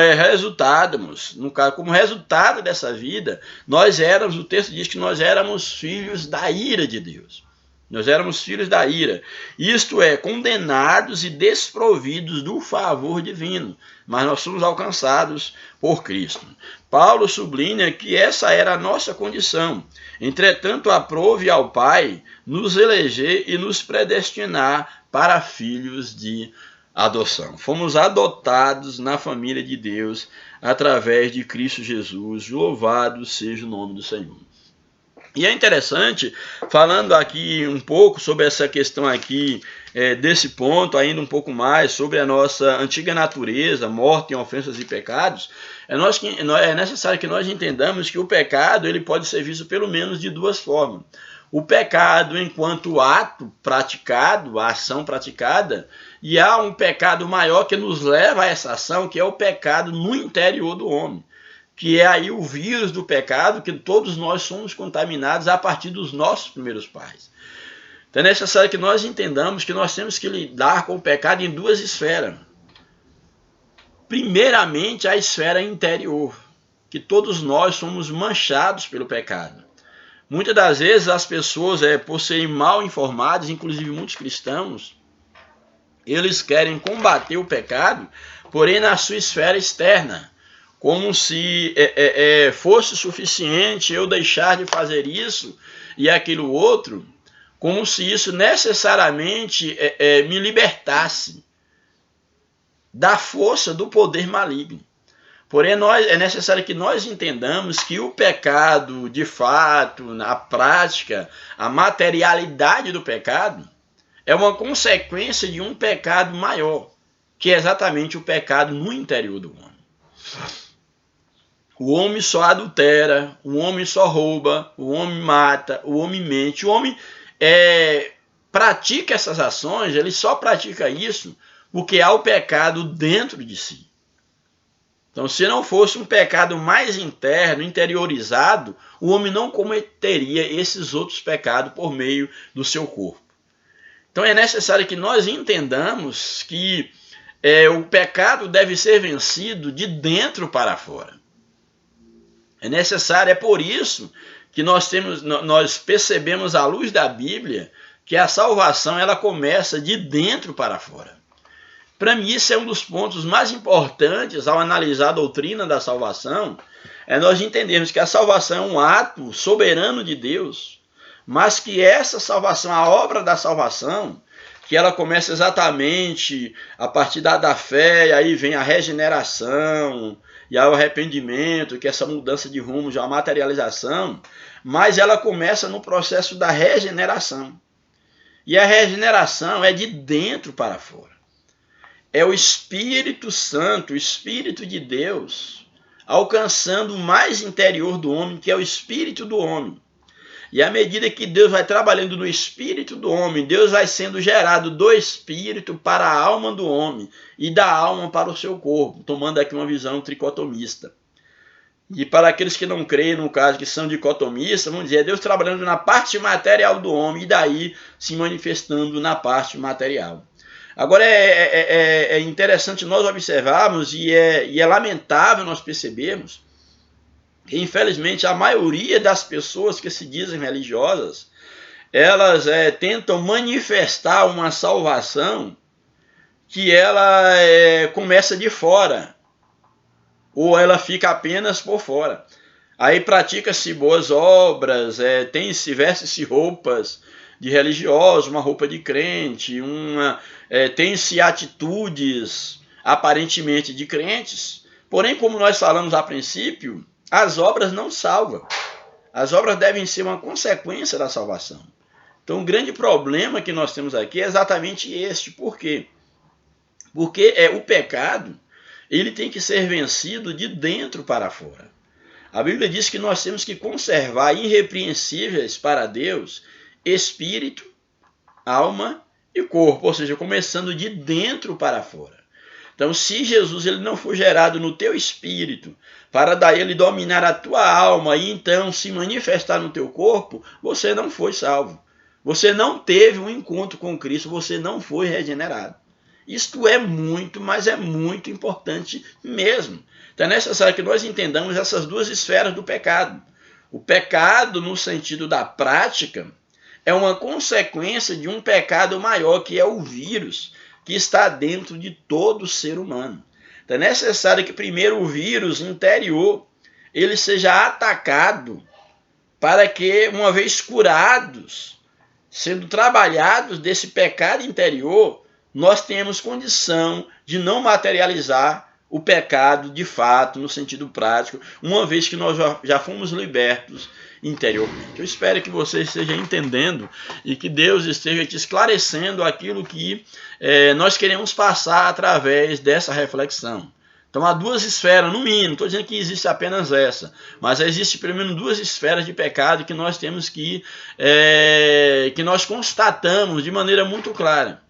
como resultado dessa vida, o texto diz que nós éramos filhos da ira de Deus. Nós éramos filhos da ira, isto é, condenados e desprovidos do favor divino, mas nós somos alcançados por Cristo. Paulo sublinha que essa era a nossa condição. Entretanto, aprove ao Pai nos eleger e nos predestinar para filhos de adoção. Fomos adotados na família de Deus através de Cristo Jesus. Louvado seja o nome do Senhor. E é interessante, falando aqui um pouco sobre essa questão aqui, desse ponto, ainda um pouco mais, sobre a nossa antiga natureza, morte em ofensas e pecados, é necessário que nós entendamos que o pecado ele pode ser visto pelo menos de duas formas. O pecado enquanto ato praticado, a ação praticada, e há um pecado maior que nos leva a essa ação, que é o pecado no interior do homem, que é aí o vírus do pecado, que todos nós somos contaminados a partir dos nossos primeiros pais. Então é necessário que nós entendamos que nós temos que lidar com o pecado em duas esferas. Primeiramente, a esfera interior, que todos nós somos manchados pelo pecado. Muitas das vezes as pessoas, por serem mal informadas, inclusive muitos cristãos, eles querem combater o pecado, porém na sua esfera externa, como se fosse suficiente eu deixar de fazer isso e aquilo outro, como se isso necessariamente me libertasse da força do poder maligno. Porém, é necessário que nós entendamos que o pecado, de fato, na prática, a materialidade do pecado, é uma consequência de um pecado maior, que é exatamente o pecado no interior do homem. O homem só adultera, o homem só rouba, o homem mata, o homem mente. O homem pratica essas ações, ele só pratica isso porque há o pecado dentro de si. Então, se não fosse um pecado mais interno, interiorizado, o homem não cometeria esses outros pecados por meio do seu corpo. Então, é necessário que nós entendamos que o pecado deve ser vencido de dentro para fora. É necessário, é por isso que nós percebemos à luz da Bíblia que a salvação ela começa de dentro para fora. Para mim, isso é um dos pontos mais importantes ao analisar a doutrina da salvação, nós entendermos que a salvação é um ato soberano de Deus, mas que essa salvação, a obra da salvação, que ela começa exatamente a partir da fé, e aí vem a regeneração, e aí o arrependimento, que é essa mudança de rumo, já a materialização, mas ela começa no processo da regeneração. E a regeneração é de dentro para fora. É o Espírito Santo, o Espírito de Deus, alcançando o mais interior do homem, que é o espírito do homem. E à medida que Deus vai trabalhando no espírito do homem, Deus vai sendo gerado do espírito para a alma do homem e da alma para o seu corpo, tomando aqui uma visão tricotomista. E para aqueles que não creem, no caso, que são dicotomistas, vamos dizer, é Deus trabalhando na parte material do homem e daí se manifestando na parte material. Agora é interessante nós observarmos e é lamentável nós percebermos que, infelizmente, a maioria das pessoas que se dizem religiosas, elas tentam manifestar uma salvação que ela começa de fora, ou ela fica apenas por fora. Aí pratica-se boas obras, veste-se roupas de religioso, uma roupa de crente, tem-se atitudes aparentemente de crentes, porém, como nós falamos a princípio, as obras não salvam. As obras devem ser uma consequência da salvação. Então, o grande problema que nós temos aqui é exatamente este. Por quê? Porque o pecado, ele tem que ser vencido de dentro para fora. A Bíblia diz que nós temos que conservar irrepreensíveis para Deus espírito, alma e corpo, ou seja, começando de dentro para fora. Então, se Jesus ele não for gerado no teu espírito, para daí ele dominar a tua alma e então se manifestar no teu corpo, você não foi salvo. Você não teve um encontro com Cristo, você não foi regenerado. Isto é muito, mas é muito importante mesmo. Então é necessário que nós entendamos essas duas esferas do pecado. O pecado, no sentido da prática, é uma consequência de um pecado maior, que é o vírus, que está dentro de todo ser humano. Então é necessário que primeiro o vírus interior ele seja atacado, para que, uma vez curados, sendo trabalhados desse pecado interior, nós tenhamos condição de não materializar o pecado de fato, no sentido prático, uma vez que nós já fomos libertos interiormente. Eu espero que você esteja entendendo e que Deus esteja te esclarecendo aquilo que nós queremos passar através dessa reflexão. Então há duas esferas, no mínimo, não estou dizendo que existe apenas essa, mas existe pelo menos duas esferas de pecado que nós temos que nós constatamos de maneira muito clara.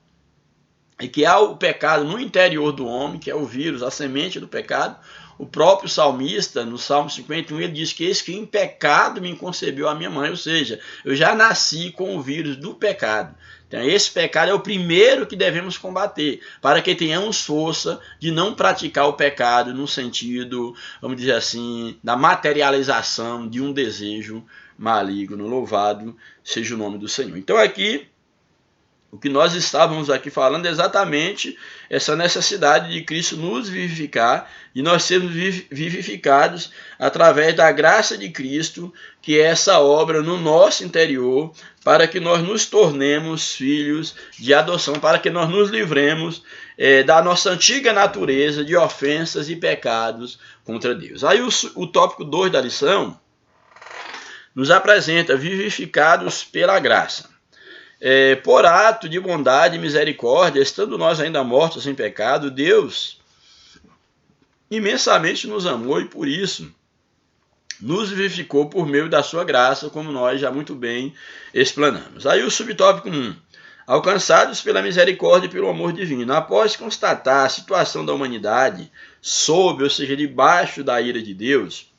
E que há o pecado no interior do homem, que é o vírus, a semente do pecado. O próprio salmista, no Salmo 51, ele diz que eis que em pecado me concebeu a minha mãe, ou seja, eu já nasci com o vírus do pecado. Então esse pecado é o primeiro que devemos combater, para que tenhamos força de não praticar o pecado no sentido, vamos dizer assim, da materialização de um desejo maligno. Louvado seja o nome do Senhor. Então aqui, o que nós estávamos aqui falando é exatamente essa necessidade de Cristo nos vivificar e nós sermos vivificados através da graça de Cristo, que é essa obra no nosso interior, para que nós nos tornemos filhos de adoção, para que nós nos livremos da nossa antiga natureza de ofensas e pecados contra Deus. Aí o tópico 2 da lição nos apresenta vivificados pela graça. Por ato de bondade e misericórdia, estando nós ainda mortos em pecado, Deus imensamente nos amou e por isso nos vivificou por meio da sua graça, como nós já muito bem explanamos. Aí o subtópico 1. Alcançados pela misericórdia e pelo amor divino. Após constatar a situação da humanidade sob, ou seja, debaixo da ira de Deus,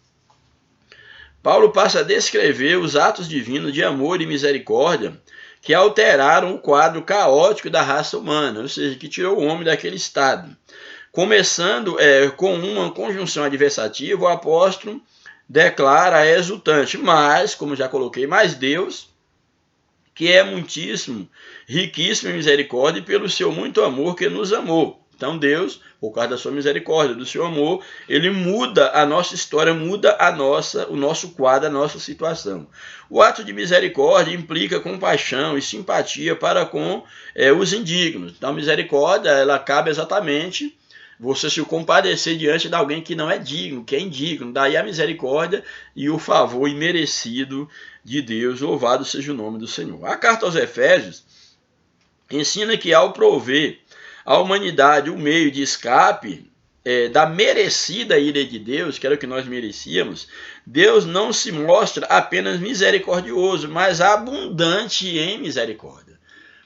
Paulo passa a descrever os atos divinos de amor e misericórdia que alteraram o quadro caótico da raça humana, ou seja, que tirou o homem daquele estado. Começando com uma conjunção adversativa, o apóstolo declara exultante, mas, como já coloquei, mas Deus, que é muitíssimo, riquíssimo em misericórdia, e pelo seu muito amor que nos amou. Então Deus, por causa da sua misericórdia, do seu amor, ele muda a nossa história, muda o nosso quadro, a nossa situação. O ato de misericórdia implica compaixão e simpatia para com os indignos. Então a misericórdia, ela cabe exatamente você se compadecer diante de alguém que não é digno, que é indigno. Daí a misericórdia e o favor imerecido de Deus. Louvado seja o nome do Senhor. A carta aos Efésios ensina que ao prover à humanidade o meio de escape da merecida ira de Deus, que era o que nós merecíamos, Deus não se mostra apenas misericordioso, mas abundante em misericórdia.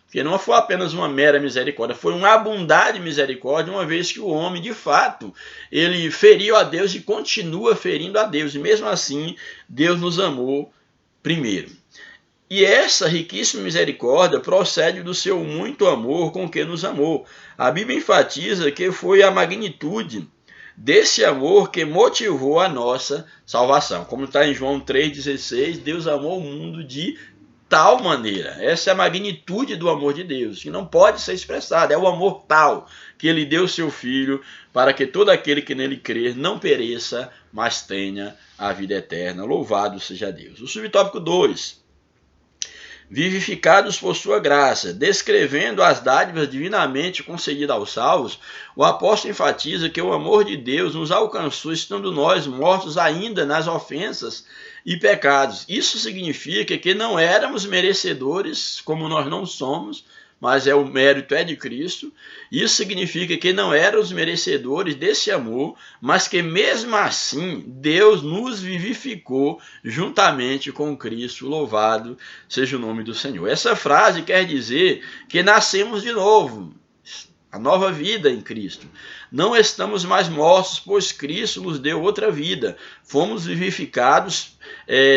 Porque não foi apenas uma mera misericórdia, foi uma abundante misericórdia, uma vez que o homem, de fato, ele feriu a Deus e continua ferindo a Deus. E mesmo assim, Deus nos amou primeiro. E essa riquíssima misericórdia procede do seu muito amor com que nos amou. A Bíblia enfatiza que foi a magnitude desse amor que motivou a nossa salvação. Como está em João 3,16, Deus amou o mundo de tal maneira. Essa é a magnitude do amor de Deus, que não pode ser expressada. É o amor tal que ele deu seu Filho para que todo aquele que nele crer não pereça, mas tenha a vida eterna. Louvado seja Deus. O subtópico 2. Vivificados por sua graça. Descrevendo as dádivas divinamente concedidas aos salvos, o apóstolo enfatiza que o amor de Deus nos alcançou estando nós mortos ainda nas ofensas e pecados. Isso significa que não éramos merecedores, como nós não somos, mas o mérito é de Cristo. Isso significa que não éramos merecedores desse amor, mas que mesmo assim Deus nos vivificou juntamente com Cristo. Louvado seja o nome do Senhor. Essa frase quer dizer que nascemos de novo, a nova vida em Cristo. Não estamos mais mortos, pois Cristo nos deu outra vida. Fomos vivificados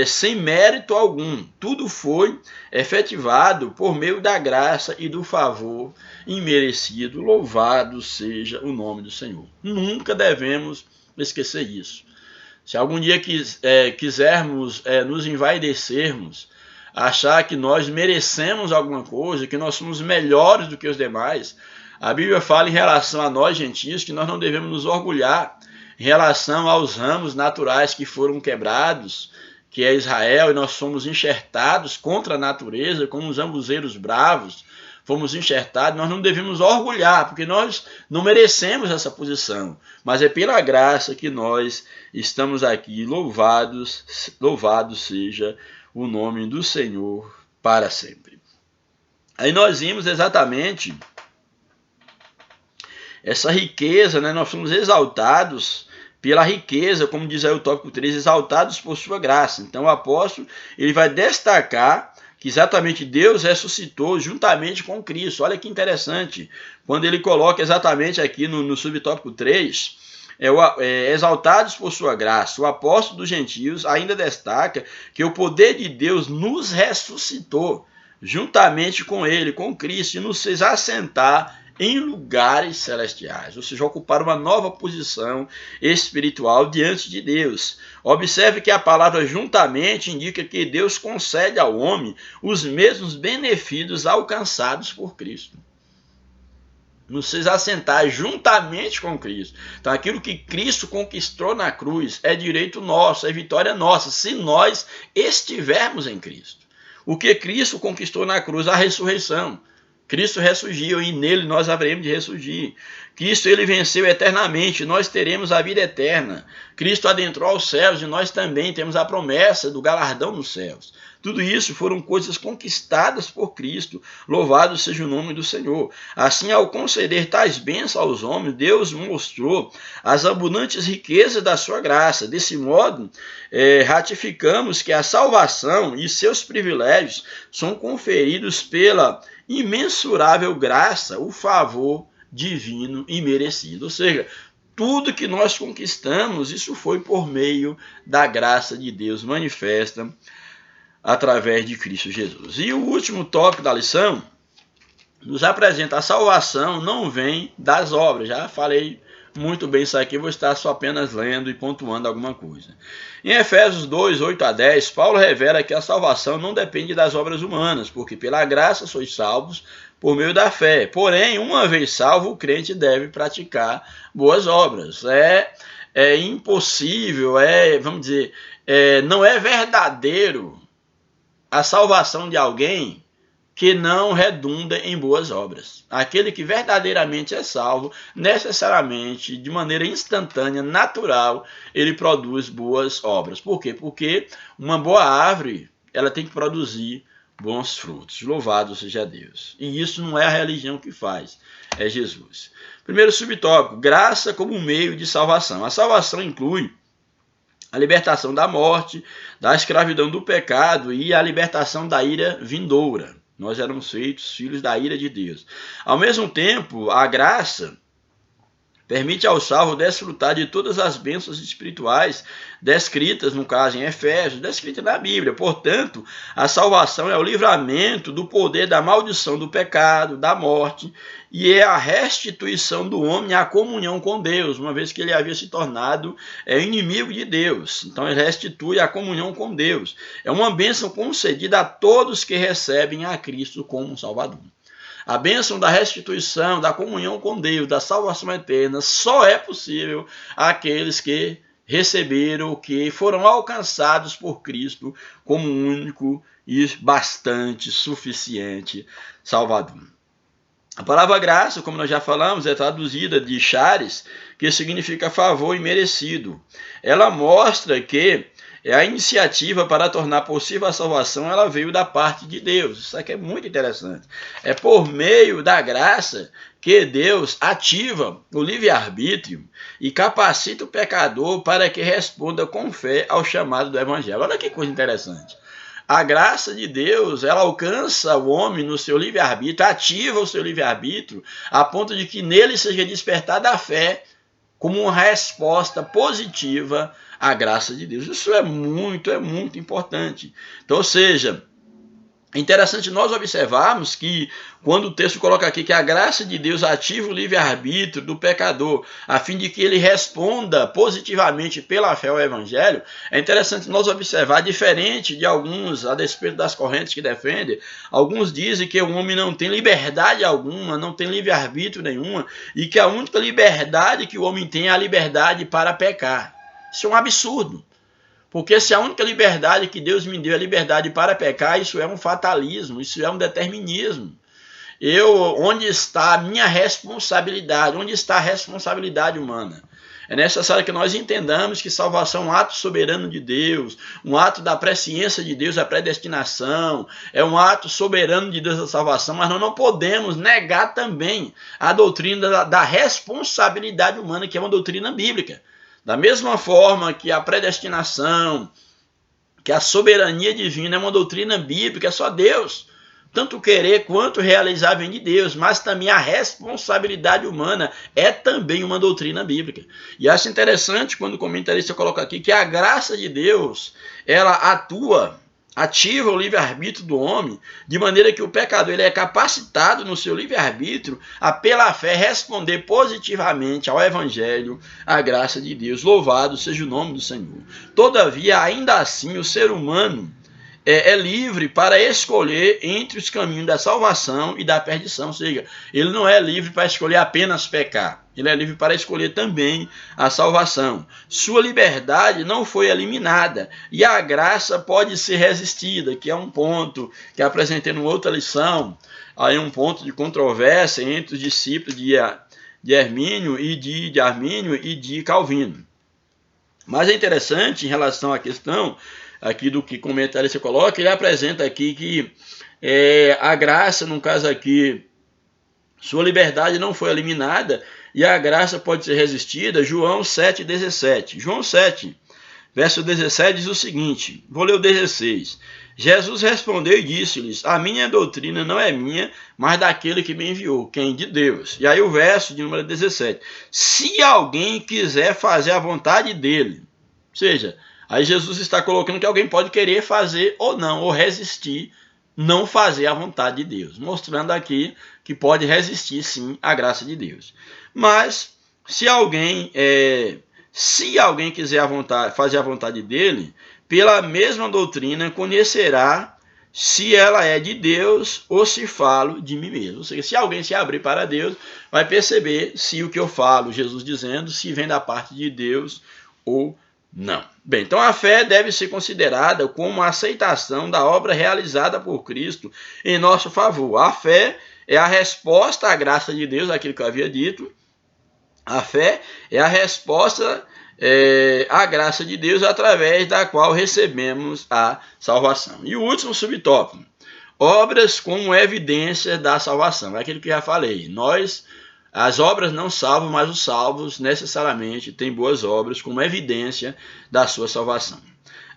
sem mérito algum. Tudo foi efetivado por meio da graça e do favor imerecido. Louvado seja o nome do Senhor. Nunca devemos esquecer isso. Se algum dia quisermos nos envaidecermos, achar que nós merecemos alguma coisa, que nós somos melhores do que os demais, a Bíblia fala em relação a nós, gentios, que nós não devemos nos orgulhar em relação aos ramos naturais que foram quebrados, que é Israel, e nós somos enxertados contra a natureza, como os ambuzeiros bravos, fomos enxertados. Nós não devemos orgulhar, porque nós não merecemos essa posição, mas é pela graça que nós estamos aqui. Louvado seja o nome do Senhor para sempre. Aí nós vimos exatamente essa riqueza, né? Nós somos exaltados pela riqueza, como diz aí o tópico 3, exaltados por sua graça. Então o apóstolo ele vai destacar que exatamente Deus ressuscitou juntamente com Cristo. Olha que interessante, quando ele coloca exatamente aqui no subtópico 3, exaltados por sua graça. O apóstolo dos gentios ainda destaca que o poder de Deus nos ressuscitou juntamente com ele, com Cristo, e nos fez assentar em lugares celestiais, ou seja, ocupar uma nova posição espiritual diante de Deus. Observe que a palavra juntamente indica que Deus concede ao homem os mesmos benefícios alcançados por Cristo. Nos fez assentar juntamente com Cristo. Então aquilo que Cristo conquistou na cruz é direito nosso, é vitória nossa, se nós estivermos em Cristo. O que Cristo conquistou na cruz? A ressurreição. Cristo ressurgiu e nele nós haveremos de ressurgir. Cristo ele venceu eternamente, nós teremos a vida eterna. Cristo adentrou aos céus e nós também temos a promessa do galardão nos céus. Tudo isso foram coisas conquistadas por Cristo. Louvado seja o nome do Senhor. Assim, ao conceder tais bênçãos aos homens, Deus mostrou as abundantes riquezas da sua graça. Desse modo, ratificamos que a salvação e seus privilégios são conferidos pela imensurável graça, o favor divino e merecido. Ou seja, tudo que nós conquistamos, isso foi por meio da graça de Deus manifesta através de Cristo Jesus. E o último tópico da lição nos apresenta a salvação não vem das obras. Já falei muito bem isso aqui, vou estar só apenas lendo e pontuando alguma coisa. Em Efésios 2, 8 a 10, Paulo revela que a salvação não depende das obras humanas, porque pela graça sois salvos por meio da fé. Porém, uma vez salvo, o crente deve praticar boas obras. É impossível, vamos dizer, não é verdadeiro a salvação de alguém que não redunda em boas obras. Aquele que verdadeiramente é salvo, necessariamente, de maneira instantânea, natural, ele produz boas obras. Por quê? Porque uma boa árvore, ela tem que produzir bons frutos. Louvado seja Deus. E isso não é a religião que faz, é Jesus. Primeiro subtópico, graça como meio de salvação. A salvação inclui a libertação da morte, da escravidão do pecado e a libertação da ira vindoura. Nós éramos feitos filhos da ira de Deus. Ao mesmo tempo, a graça permite ao salvo desfrutar de todas as bênçãos espirituais descritas, no caso em Efésios, descritas na Bíblia. Portanto, a salvação é o livramento do poder da maldição do pecado, da morte, e é a restituição do homem à comunhão com Deus, uma vez que ele havia se tornado inimigo de Deus. Então, ele restitui a comunhão com Deus. É uma bênção concedida a todos que recebem a Cristo como Salvador. A bênção da restituição, da comunhão com Deus, da salvação eterna, só é possível àqueles que receberam, que foram alcançados por Cristo como único e bastante suficiente Salvador. A palavra graça, como nós já falamos, é traduzida de charis, que significa favor imerecido. Ela mostra que a iniciativa para tornar possível a salvação, ela veio da parte de Deus. Isso aqui é muito interessante. É por meio da graça que Deus ativa o livre-arbítrio e capacita o pecador para que responda com fé ao chamado do Evangelho. Olha que coisa interessante. A graça de Deus, ela alcança o homem no seu livre-arbítrio, ativa o seu livre-arbítrio, a ponto de que nele seja despertada a fé como uma resposta positiva à graça de Deus. Isso é muito importante. Então, ou seja, é interessante nós observarmos que, quando o texto coloca aqui que a graça de Deus ativa o livre-arbítrio do pecador, a fim de que ele responda positivamente pela fé ao Evangelho, é interessante nós observar, diferente de alguns, a despeito das correntes que defendem, alguns dizem que o homem não tem liberdade alguma, não tem livre-arbítrio nenhuma, e que a única liberdade que o homem tem é a liberdade para pecar. Isso é um absurdo. Porque se a única liberdade que Deus me deu é a liberdade para pecar, isso é um fatalismo, isso é um determinismo. Onde está a minha responsabilidade? Onde está a responsabilidade humana? É necessário que nós entendamos que salvação é um ato soberano de Deus, um ato da presciência de Deus, a predestinação, é um ato soberano de Deus a salvação, mas nós não podemos negar também a doutrina da responsabilidade humana, que é uma doutrina bíblica. Da mesma forma que a predestinação, que a soberania divina é uma doutrina bíblica, é só Deus. Tanto querer quanto realizar vem de Deus, mas também a responsabilidade humana é também uma doutrina bíblica. E acho interessante quando o comentarista coloca aqui que a graça de Deus, ela ativa o livre-arbítrio do homem, de maneira que o pecador ele é capacitado no seu livre-arbítrio a, pela fé, responder positivamente ao Evangelho, à graça de Deus. Louvado seja o nome do Senhor. Todavia, ainda assim, o ser humano é livre para escolher entre os caminhos da salvação e da perdição. Ou seja, ele não é livre para escolher apenas pecar. Ele é livre para escolher também a salvação. Sua liberdade não foi eliminada e a graça pode ser resistida, que é um ponto que apresentei em outra lição, aí um ponto de controvérsia entre os discípulos de Armínio e de Calvino. Mas é interessante em relação à questão aqui do que comentário você coloca, ele apresenta aqui que a graça, no caso aqui, sua liberdade não foi eliminada e a graça pode ser resistida. João 7,17. João 7, verso 17 diz o seguinte, vou ler o 16. Jesus respondeu e disse-lhes, a minha doutrina não é minha, mas daquele que me enviou, quem? De Deus. E aí o verso de número 17. Se alguém quiser fazer a vontade dele, ou seja, aí Jesus está colocando que alguém pode querer fazer ou não, ou resistir, não fazer a vontade de Deus. Mostrando aqui que pode resistir, sim, à graça de Deus. Mas, se alguém quiser fazer a vontade dele, pela mesma doutrina conhecerá se ela é de Deus ou se falo de mim mesmo. Ou seja, se alguém se abrir para Deus, vai perceber se o que eu falo, Jesus dizendo, se vem da parte de Deus ou não. Bem, então a fé deve ser considerada como a aceitação da obra realizada por Cristo em nosso favor. A fé é a resposta à graça de Deus, aquilo que eu havia dito. A fé é a resposta à graça de Deus através da qual recebemos a salvação. E o último subtópico, obras como evidência da salvação. É aquilo que eu já falei. As obras não salvam, mas os salvos necessariamente têm boas obras como evidência da sua salvação.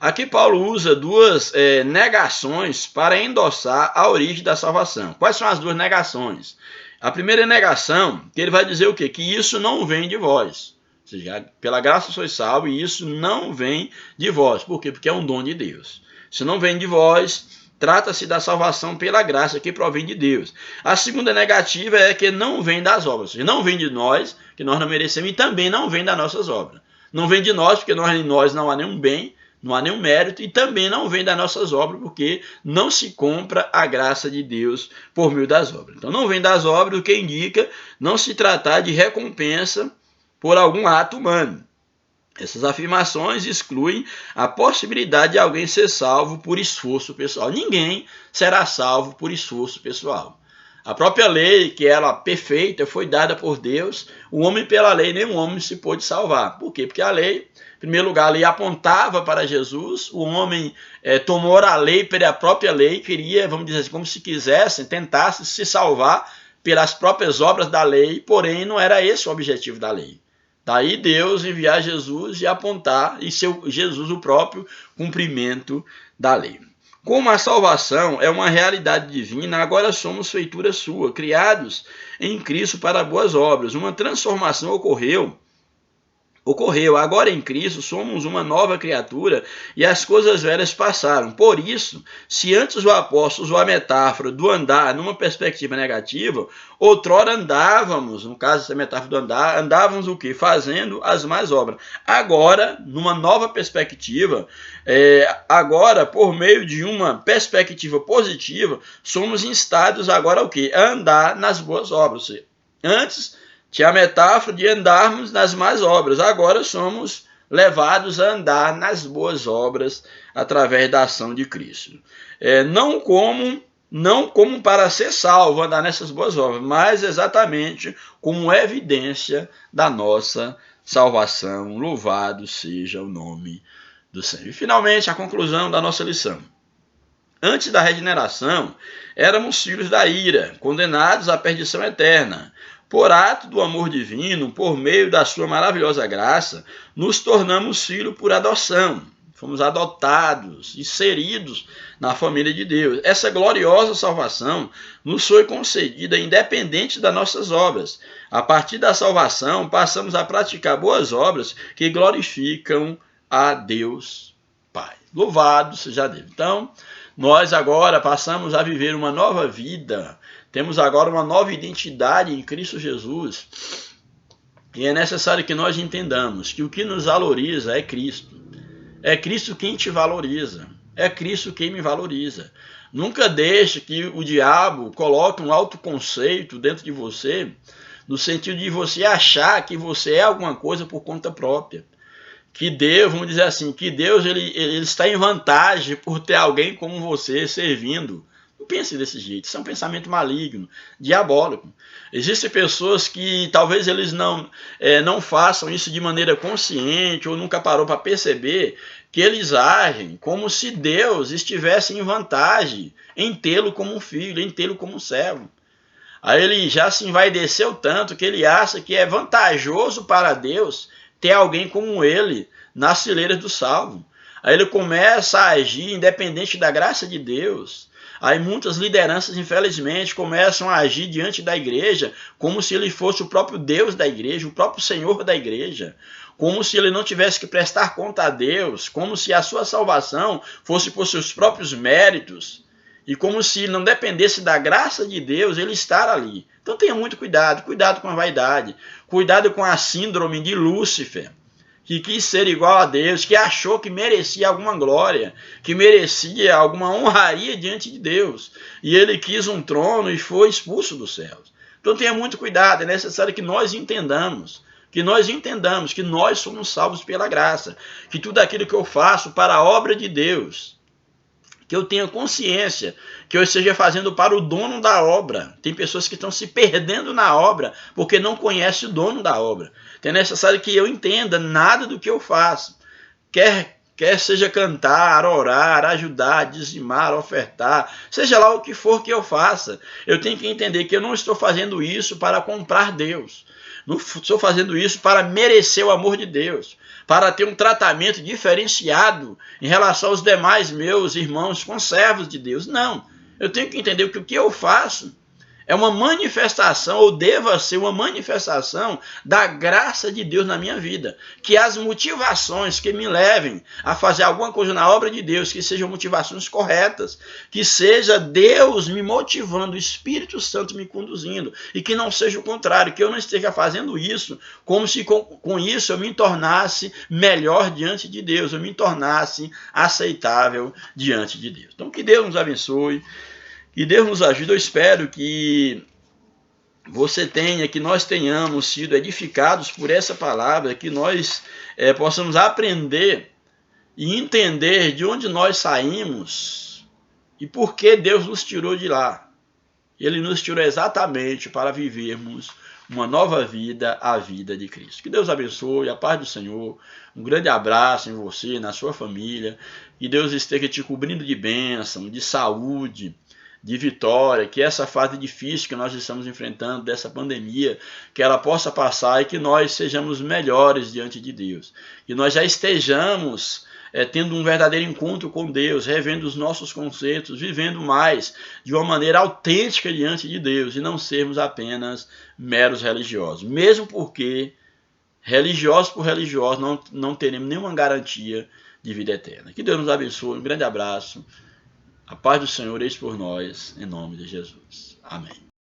Aqui Paulo usa duas negações para endossar a origem da salvação. Quais são as duas negações? A primeira negação, que ele vai dizer o quê? Que isso não vem de vós. Ou seja, pela graça sois salvos e isso não vem de vós. Por quê? Porque é um dom de Deus. Se não vem de vós, trata-se da salvação pela graça que provém de Deus. A segunda negativa é que não vem das obras. Ou seja, não vem de nós, que nós não merecemos, e também não vem das nossas obras. Não vem de nós, porque em nós não há nenhum bem, não há nenhum mérito, e também não vem das nossas obras, porque não se compra a graça de Deus por meio das obras. Então não vem das obras, o que indica não se tratar de recompensa por algum ato humano. Essas afirmações excluem a possibilidade de alguém ser salvo por esforço pessoal. Ninguém será salvo por esforço pessoal. A própria lei, que ela perfeita, foi dada por Deus. O homem pela lei, nenhum homem se pôde salvar. Por quê? Porque a lei, em primeiro lugar, a lei apontava para Jesus. O homem tomou a lei pela própria lei, queria, vamos dizer assim, como se quisesse, tentasse se salvar pelas próprias obras da lei, porém não era esse o objetivo da lei. Daí Deus enviar Jesus e apontar, e ser Jesus o próprio cumprimento da lei. Como a salvação é uma realidade divina, agora somos feitura sua, criados em Cristo para boas obras. Uma transformação ocorreu. Agora em Cristo somos uma nova criatura e as coisas velhas passaram. Por isso, se antes o apóstolo usou a metáfora do andar numa perspectiva negativa, outrora andávamos, no caso dessa metáfora do andar, andávamos o quê? Fazendo as más obras. Agora, numa nova perspectiva, agora por meio de uma perspectiva positiva, somos instados agora o quê? A andar nas boas obras. Antes tinha a metáfora de andarmos nas más obras. Agora somos levados a andar nas boas obras através da ação de Cristo. Não como para ser salvo, andar nessas boas obras, mas exatamente como evidência da nossa salvação. Louvado seja o nome do Senhor. E finalmente, a conclusão da nossa lição. Antes da regeneração, éramos filhos da ira, condenados à perdição eterna. Por ato do amor divino, por meio da sua maravilhosa graça, nos tornamos filhos por adoção. Fomos adotados, inseridos na família de Deus. Essa gloriosa salvação nos foi concedida independente das nossas obras. A partir da salvação, passamos a praticar boas obras que glorificam a Deus Pai. Louvado seja Deus. Então, nós agora passamos a viver uma nova vida. Temos agora uma nova identidade em Cristo Jesus. E é necessário que nós entendamos que o que nos valoriza é Cristo. É Cristo quem te valoriza. É Cristo quem me valoriza. Nunca deixe que o diabo coloque um autoconceito dentro de você, no sentido de você achar que você é alguma coisa por conta própria. Que Deus, vamos dizer assim, que Deus ele está em vantagem por ter alguém como você servindo. Não pense desse jeito, isso é um pensamento maligno, diabólico. Existem pessoas que talvez eles não façam isso de maneira consciente ou nunca parou para perceber que eles agem como se Deus estivesse em vantagem em tê-lo como um filho, em tê-lo como um servo. Aí ele já se envaideceu tanto que ele acha que é vantajoso para Deus ter alguém como ele nas fileiras do salvo. Aí ele começa a agir independente da graça de Deus. Aí muitas lideranças, infelizmente, começam a agir diante da igreja como se ele fosse o próprio Deus da igreja, o próprio Senhor da igreja. Como se ele não tivesse que prestar conta a Deus, como se a sua salvação fosse por seus próprios méritos. E como se não dependesse da graça de Deus ele estar ali. Então tenha muito cuidado, cuidado com a vaidade, cuidado com a síndrome de Lúcifer, que quis ser igual a Deus, que achou que merecia alguma glória, que merecia alguma honraria diante de Deus. E ele quis um trono e foi expulso dos céus. Então tenha muito cuidado, é necessário que nós entendamos que nós somos salvos pela graça, que tudo aquilo que eu faço para a obra de Deus, que eu tenha consciência que eu esteja fazendo para o dono da obra. Tem pessoas que estão se perdendo na obra porque não conhecem o dono da obra. Então é necessário que eu entenda nada do que eu faço, quer seja cantar, orar, ajudar, dizimar, ofertar, seja lá o que for que eu faça, eu tenho que entender que eu não estou fazendo isso para comprar Deus. Não estou fazendo isso para merecer o amor de Deus, para ter um tratamento diferenciado em relação aos demais meus irmãos conservos de Deus. Não, eu tenho que entender que o que eu faço é uma manifestação, ou deva ser uma manifestação da graça de Deus na minha vida. Que as motivações que me levem a fazer alguma coisa na obra de Deus, que sejam motivações corretas, que seja Deus me motivando, o Espírito Santo me conduzindo, e que não seja o contrário, que eu não esteja fazendo isso como se com isso eu me tornasse melhor diante de Deus, eu me tornasse aceitável diante de Deus. Então que Deus nos abençoe. Que Deus nos ajude. Eu espero que que nós tenhamos sido edificados por essa palavra, que nós possamos aprender e entender de onde nós saímos e por que Deus nos tirou de lá. Ele nos tirou exatamente para vivermos uma nova vida, a vida de Cristo. Que Deus abençoe, a paz do Senhor, um grande abraço em você, na sua família, que Deus esteja te cobrindo de bênção, de saúde, de vitória, que essa fase difícil que nós estamos enfrentando, dessa pandemia, que ela possa passar e que nós sejamos melhores diante de Deus. Que nós já estejamos tendo um verdadeiro encontro com Deus, revendo os nossos conceitos, vivendo mais de uma maneira autêntica diante de Deus e não sermos apenas meros religiosos. Mesmo porque, religiosos por religiosos, não teremos nenhuma garantia de vida eterna. Que Deus nos abençoe, um grande abraço. A paz do Senhor eis por nós, em nome de Jesus. Amém.